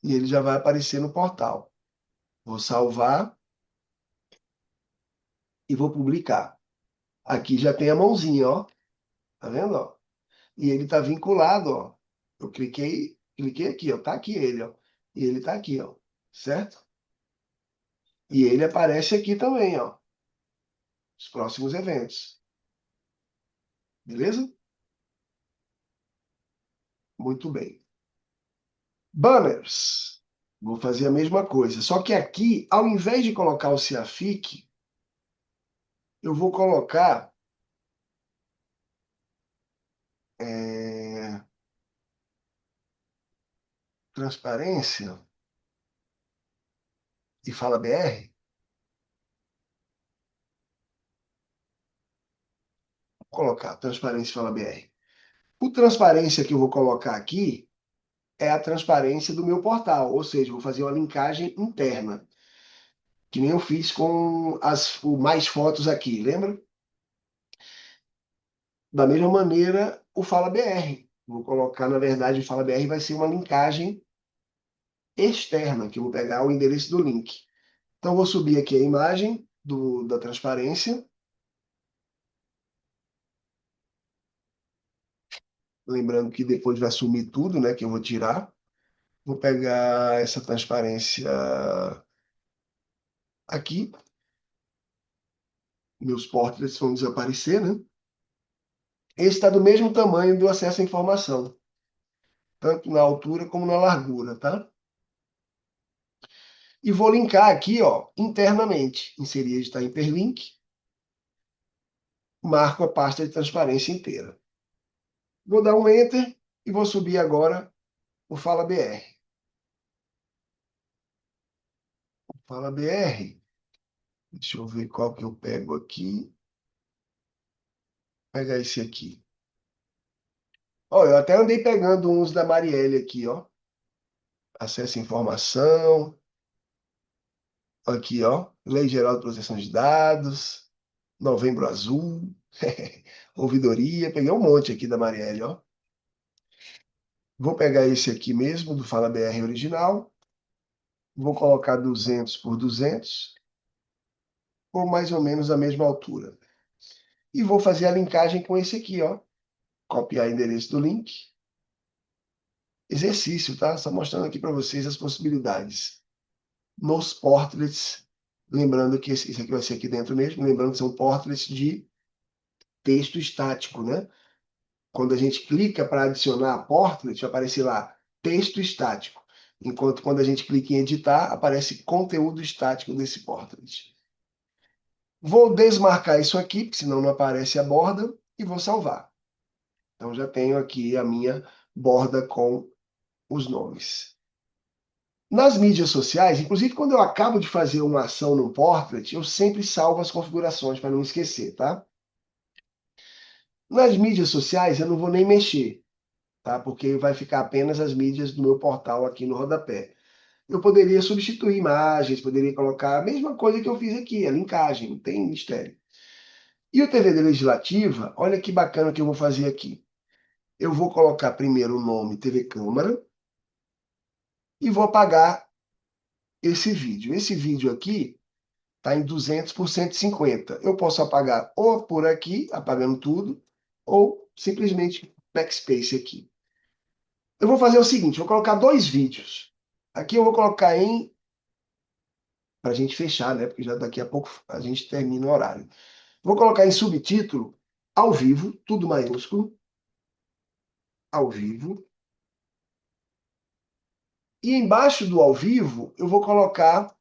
e ele já vai aparecer no portal. Vou salvar e vou publicar. Aqui já tem a mãozinha, ó. Tá vendo, ó? E ele está vinculado, ó. Eu cliquei aqui, ó. Tá aqui ele, ó. E ele tá aqui, ó. Certo? E ele aparece aqui também, ó. Os próximos eventos. Beleza? Muito bem. Banners. Vou fazer a mesma coisa. Só que aqui, ao invés de colocar o CIAFIC, eu vou colocar transparência e fala BR. Vou colocar transparência e fala BR. O transparência que eu vou colocar aqui é a transparência do meu portal, ou seja, vou fazer uma linkagem interna, que nem eu fiz com o mais fotos aqui, lembra? Da mesma maneira, o Fala BR. Vou colocar, na verdade, o Fala BR vai ser uma linkagem externa, que eu vou pegar o endereço do link. Então, vou subir aqui a imagem da transparência. Lembrando que depois vai sumir tudo, né, que eu vou tirar. Vou pegar essa transparência aqui. Meus portlets vão desaparecer, né? Esse está do mesmo tamanho do acesso à informação, tanto na altura como na largura, tá? E vou linkar aqui, ó, internamente. Inserir editar hiperlink. Marco a pasta de transparência inteira. Vou dar um Enter e vou subir agora o Fala BR. O Fala BR. Deixa eu ver qual que eu pego aqui. Vou pegar esse aqui. Ó, eu até andei pegando uns da Marielle aqui, ó. Acesso à informação. Aqui, ó. Lei Geral de Proteção de Dados. Novembro Azul. Ouvidoria. Peguei um monte aqui da Marielle, ó. Vou pegar esse aqui mesmo, do Fala BR original. Vou colocar 200 por 200. Ou mais ou menos a mesma altura. E vou fazer a linkagem com esse aqui, ó. Copiar o endereço do link. Exercício, tá? Só mostrando aqui para vocês as possibilidades. Nos portlets, lembrando que esse aqui vai ser aqui dentro mesmo, lembrando que são portlets de texto estático, né? Quando a gente clica para adicionar portlet, vai aparecer lá texto estático. Enquanto quando a gente clica em editar, aparece conteúdo estático desse portlet. Vou desmarcar isso aqui, porque senão não aparece a borda, e vou salvar. Então já tenho aqui a minha borda com os nomes. Nas mídias sociais, inclusive quando eu acabo de fazer uma ação no portrait, eu sempre salvo as configurações para não esquecer, tá? Nas mídias sociais eu não vou nem mexer, tá? Porque vai ficar apenas as mídias do meu portal aqui no rodapé. Eu poderia substituir imagens, poderia colocar a mesma coisa que eu fiz aqui, a linkagem, não tem mistério. E o TVD Legislativa, olha que bacana que eu vou fazer aqui. Eu vou colocar primeiro o nome TV Câmara e vou apagar esse vídeo. Esse vídeo aqui está em 200 por 150. Eu posso apagar ou por aqui, apagando tudo, ou simplesmente backspace aqui. Eu vou fazer o seguinte, vou colocar dois vídeos. Aqui eu vou colocar em para a gente fechar, né? Porque já daqui a pouco a gente termina o horário. Vou colocar em subtítulo, ao vivo, tudo maiúsculo, ao vivo. E embaixo do ao vivo, eu vou colocar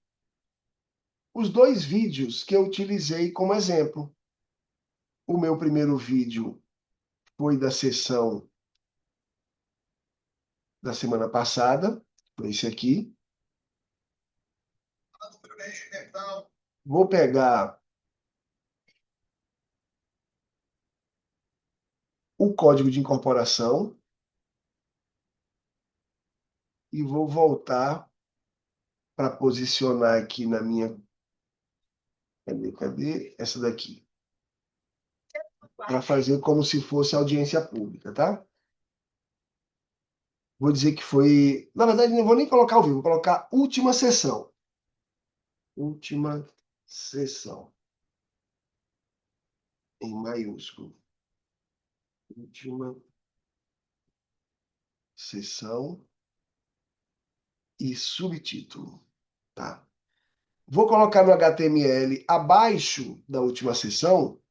os 2 vídeos que eu utilizei como exemplo. O meu primeiro vídeo foi da sessão da semana passada, foi esse aqui. Vou pegar o código de incorporação e vou voltar para posicionar aqui na minha... Cadê? Essa daqui. Para fazer como se fosse audiência pública, tá? Vou dizer que foi... Na verdade, não vou nem colocar ao vivo, vou colocar última sessão. Última sessão. Em maiúsculo. Última sessão e subtítulo, tá? Vou colocar no HTML, abaixo da última sessão,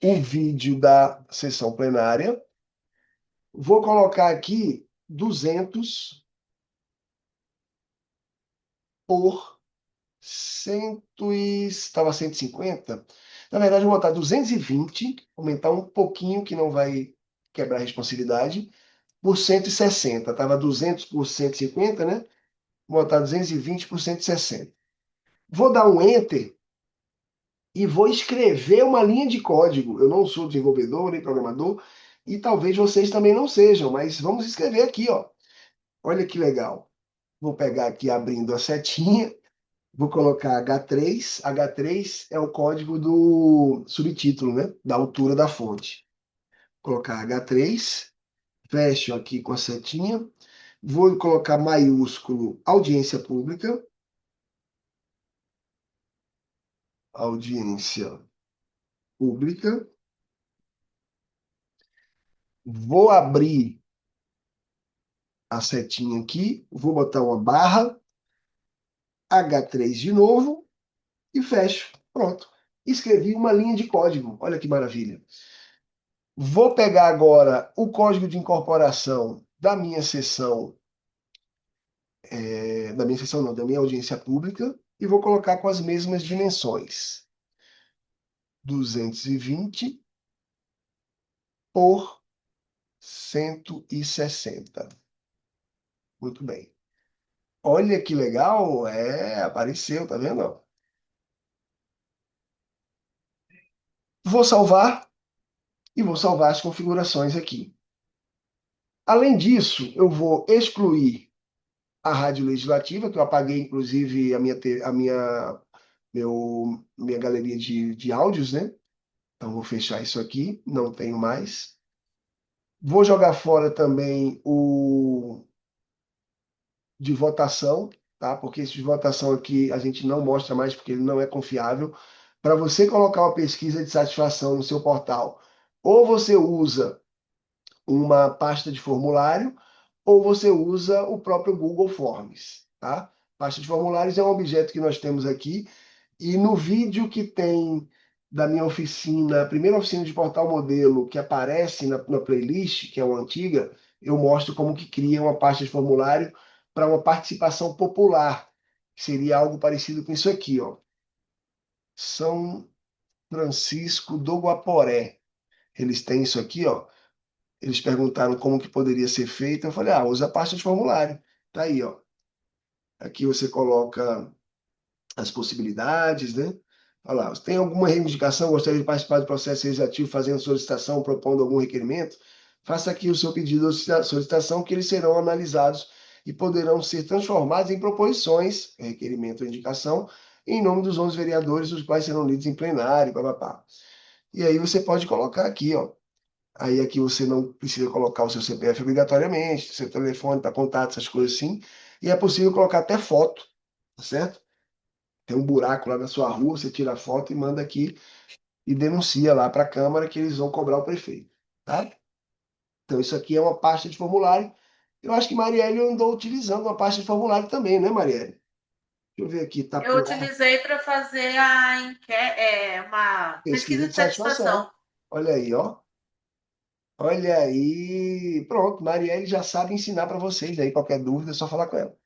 o vídeo da sessão plenária. Vou colocar aqui 200 por 100 estava 150. Na verdade, vou botar 220, aumentar um pouquinho, que não vai quebrar a responsividade, por 160. Estava 200 por 150, né? Vou botar 220 por 160. Vou dar um Enter e vou escrever uma linha de código. Eu não sou desenvolvedor nem programador, e talvez vocês também não sejam, mas vamos escrever aqui, ó. Olha que legal. Vou pegar aqui abrindo a setinha, vou colocar H3. H3 é o código do subtítulo, né? Da altura da fonte. Vou colocar H3, fecho aqui com a setinha, vou colocar maiúsculo audiência pública. Audiência pública. Vou abrir a setinha aqui, vou botar uma barra, H3 de novo e fecho. Pronto. Escrevi uma linha de código. Olha que maravilha. Vou pegar agora o código de incorporação da minha sessão, da minha audiência pública, e vou colocar com as mesmas dimensões. 220 por 160. Muito bem. Olha que legal, apareceu, tá vendo? Vou salvar e vou salvar as configurações aqui. Além disso, eu vou excluir a rádio legislativa, que eu apaguei, inclusive, minha galeria de áudios, né? Então, vou fechar isso aqui, não tenho mais. Vou jogar fora também o de votação, tá? Porque esse de votação aqui a gente não mostra mais, porque ele não é confiável. Para você colocar uma pesquisa de satisfação no seu portal, ou você usa uma pasta de formulário, ou você usa o próprio Google Forms, tá? Pasta de formulários é um objeto que nós temos aqui, e no vídeo que tem da minha oficina, a primeira oficina de portal modelo que aparece na playlist, que é uma antiga, eu mostro como que cria uma pasta de formulário para uma participação popular, que seria algo parecido com isso aqui, ó. São Francisco do Guaporé. Eles têm isso aqui, ó. Eles perguntaram como que poderia ser feito. Eu falei, usa a pasta de formulário. Tá aí, ó. Aqui você coloca as possibilidades, né? Olha lá, tem alguma reivindicação, gostaria de participar do processo legislativo fazendo solicitação, propondo algum requerimento? Faça aqui o seu pedido de solicitação, que eles serão analisados e poderão ser transformados em proposições, requerimento ou indicação, em nome dos 11 vereadores, os quais serão lidos em plenário, papapá. E aí você pode colocar aqui, ó. Aí aqui você não precisa colocar o seu CPF obrigatoriamente, seu telefone para contato, essas coisas assim. E é possível colocar até foto, tá certo? Tem um buraco lá na sua rua, você tira a foto e manda aqui e denuncia lá para a Câmara que eles vão cobrar o prefeito, tá? Então isso aqui é uma pasta de formulário. Eu acho que Marielle andou utilizando uma pasta de formulário também, né, Marielle? eu ver aqui, Eu Itapuã, utilizei para fazer uma pesquisa pesquisa de de satisfação. satisfação. Olha aí, ó. Olha aí. Pronto, Marielle já sabe ensinar para vocês aí. Qualquer dúvida, é só falar com ela.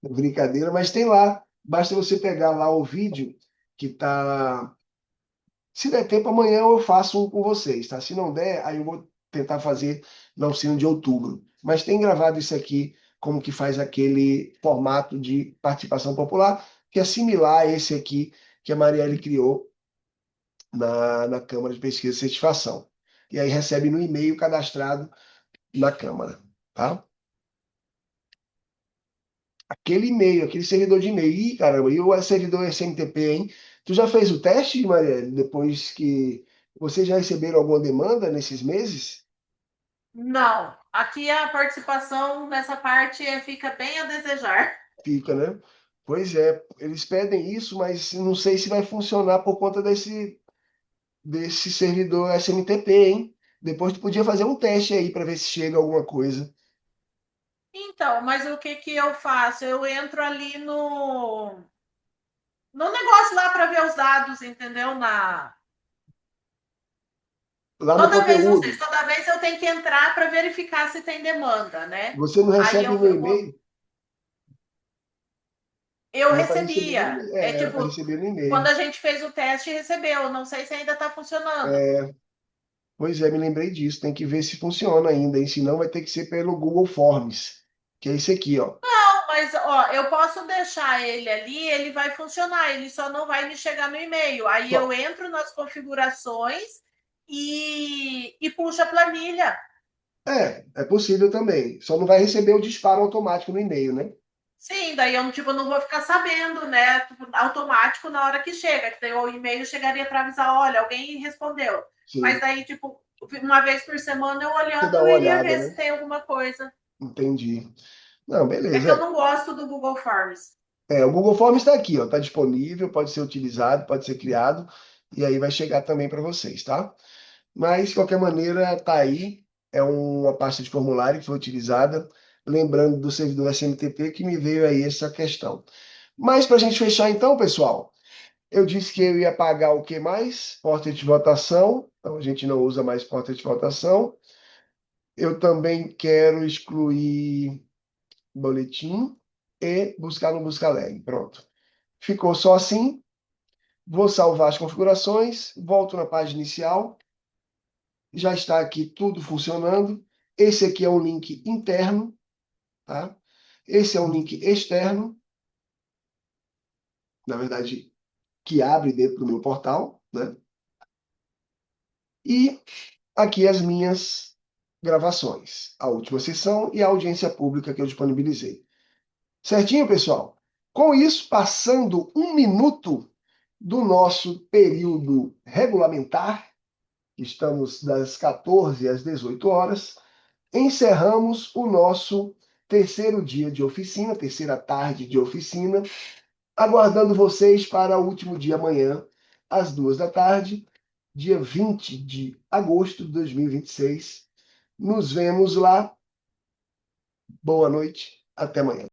Brincadeira, mas tem lá. Basta você pegar lá o vídeo que tá. Se der tempo, amanhã eu faço um com vocês, tá? Se não der, aí eu vou tentar fazer na oficina de outubro. Mas tem gravado isso aqui, como que faz aquele formato de participação popular, que é similar a esse aqui que a Marielle criou na Câmara de Pesquisa e Certificação. E aí recebe no e-mail cadastrado na Câmara, tá? Aquele e-mail, aquele servidor de e-mail. Ih, caramba, e o servidor SMTP, hein? Tu já fez o teste, Marielle, depois que vocês já receberam alguma demanda nesses meses? Não, aqui a participação nessa parte fica bem a desejar. Fica, né? Pois é, eles pedem isso, mas não sei se vai funcionar por conta desse servidor SMTP, hein? Depois tu podia fazer um teste aí para ver se chega alguma coisa. Então, mas o que que eu faço? Eu entro ali no negócio lá para ver os dados, entendeu? Lá no Toda vez, ou conteúdo, seja, toda vez eu tenho que entrar para verificar se tem demanda, né? você não Aí recebe no e-mail? eu Era para receber no recebia. e-mail. É Era para tipo, receber no quando e-mail. a gente fez o teste, recebeu. Não sei se ainda está funcionando. Pois é, me lembrei disso. Tem que ver se funciona ainda, hein? Senão vai ter que ser pelo Google Forms, que é esse aqui, ó. Não, mas ó, eu posso deixar ele ali, ele vai funcionar, ele só não vai me chegar no e-mail. Aí Só- eu entro nas configurações e puxo a planilha. é possível também. Só não vai receber o disparo automático no e-mail, né? Sim, daí eu tipo, não vou ficar sabendo, né? Tipo, automático na hora que chega, que daí o e-mail chegaria para avisar, olha, alguém respondeu. Mas Sim. daí, tipo, uma vez por semana eu Você olhando, dá eu uma iria olhada, ver se né? tem alguma coisa. Entendi. Não, É que eu beleza. não gosto do Google Forms. O Google Forms está aqui, ó. Está disponível, pode ser utilizado, pode ser criado, e aí vai chegar também para vocês, tá? Mas, de qualquer maneira, está aí. É uma pasta de formulário que foi utilizada. Lembrando do servidor SMTP que me veio aí essa questão. Mas para a gente fechar então, pessoal, eu disse que eu ia pagar o que mais? Porta de votação. Então a gente não usa mais porta de votação. Eu também quero excluir boletim e buscar no Busca Alegre. Pronto. Ficou só assim. Vou salvar as configurações, volto na página inicial. Já está aqui tudo funcionando. Esse aqui é um link interno, tá? Esse é um link externo, na verdade, que abre dentro do meu portal, né? E aqui as minhas gravações, a última sessão e a audiência pública que eu disponibilizei. Certinho, pessoal? Com isso, passando 1 minuto do nosso período regulamentar, estamos das 14 às 18 horas, encerramos o nosso terceiro dia de oficina, terceira tarde de oficina, aguardando vocês para o último dia amanhã, às 2 da tarde, dia 20 de agosto de 2026. Nos vemos lá. Boa noite. Até amanhã.